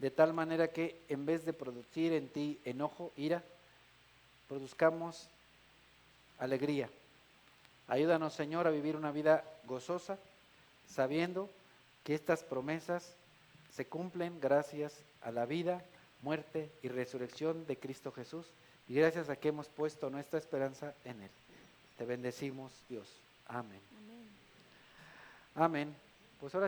de tal manera que en vez de producir en ti enojo, ira, produzcamos alegría. Ayúdanos, Señor, a vivir una vida gozosa, sabiendo que estas promesas se cumplen gracias a la vida, muerte y resurrección de Cristo Jesús, y gracias a que hemos puesto nuestra esperanza en Él. Te bendecimos, Dios. Amén. Amén. Pues ahora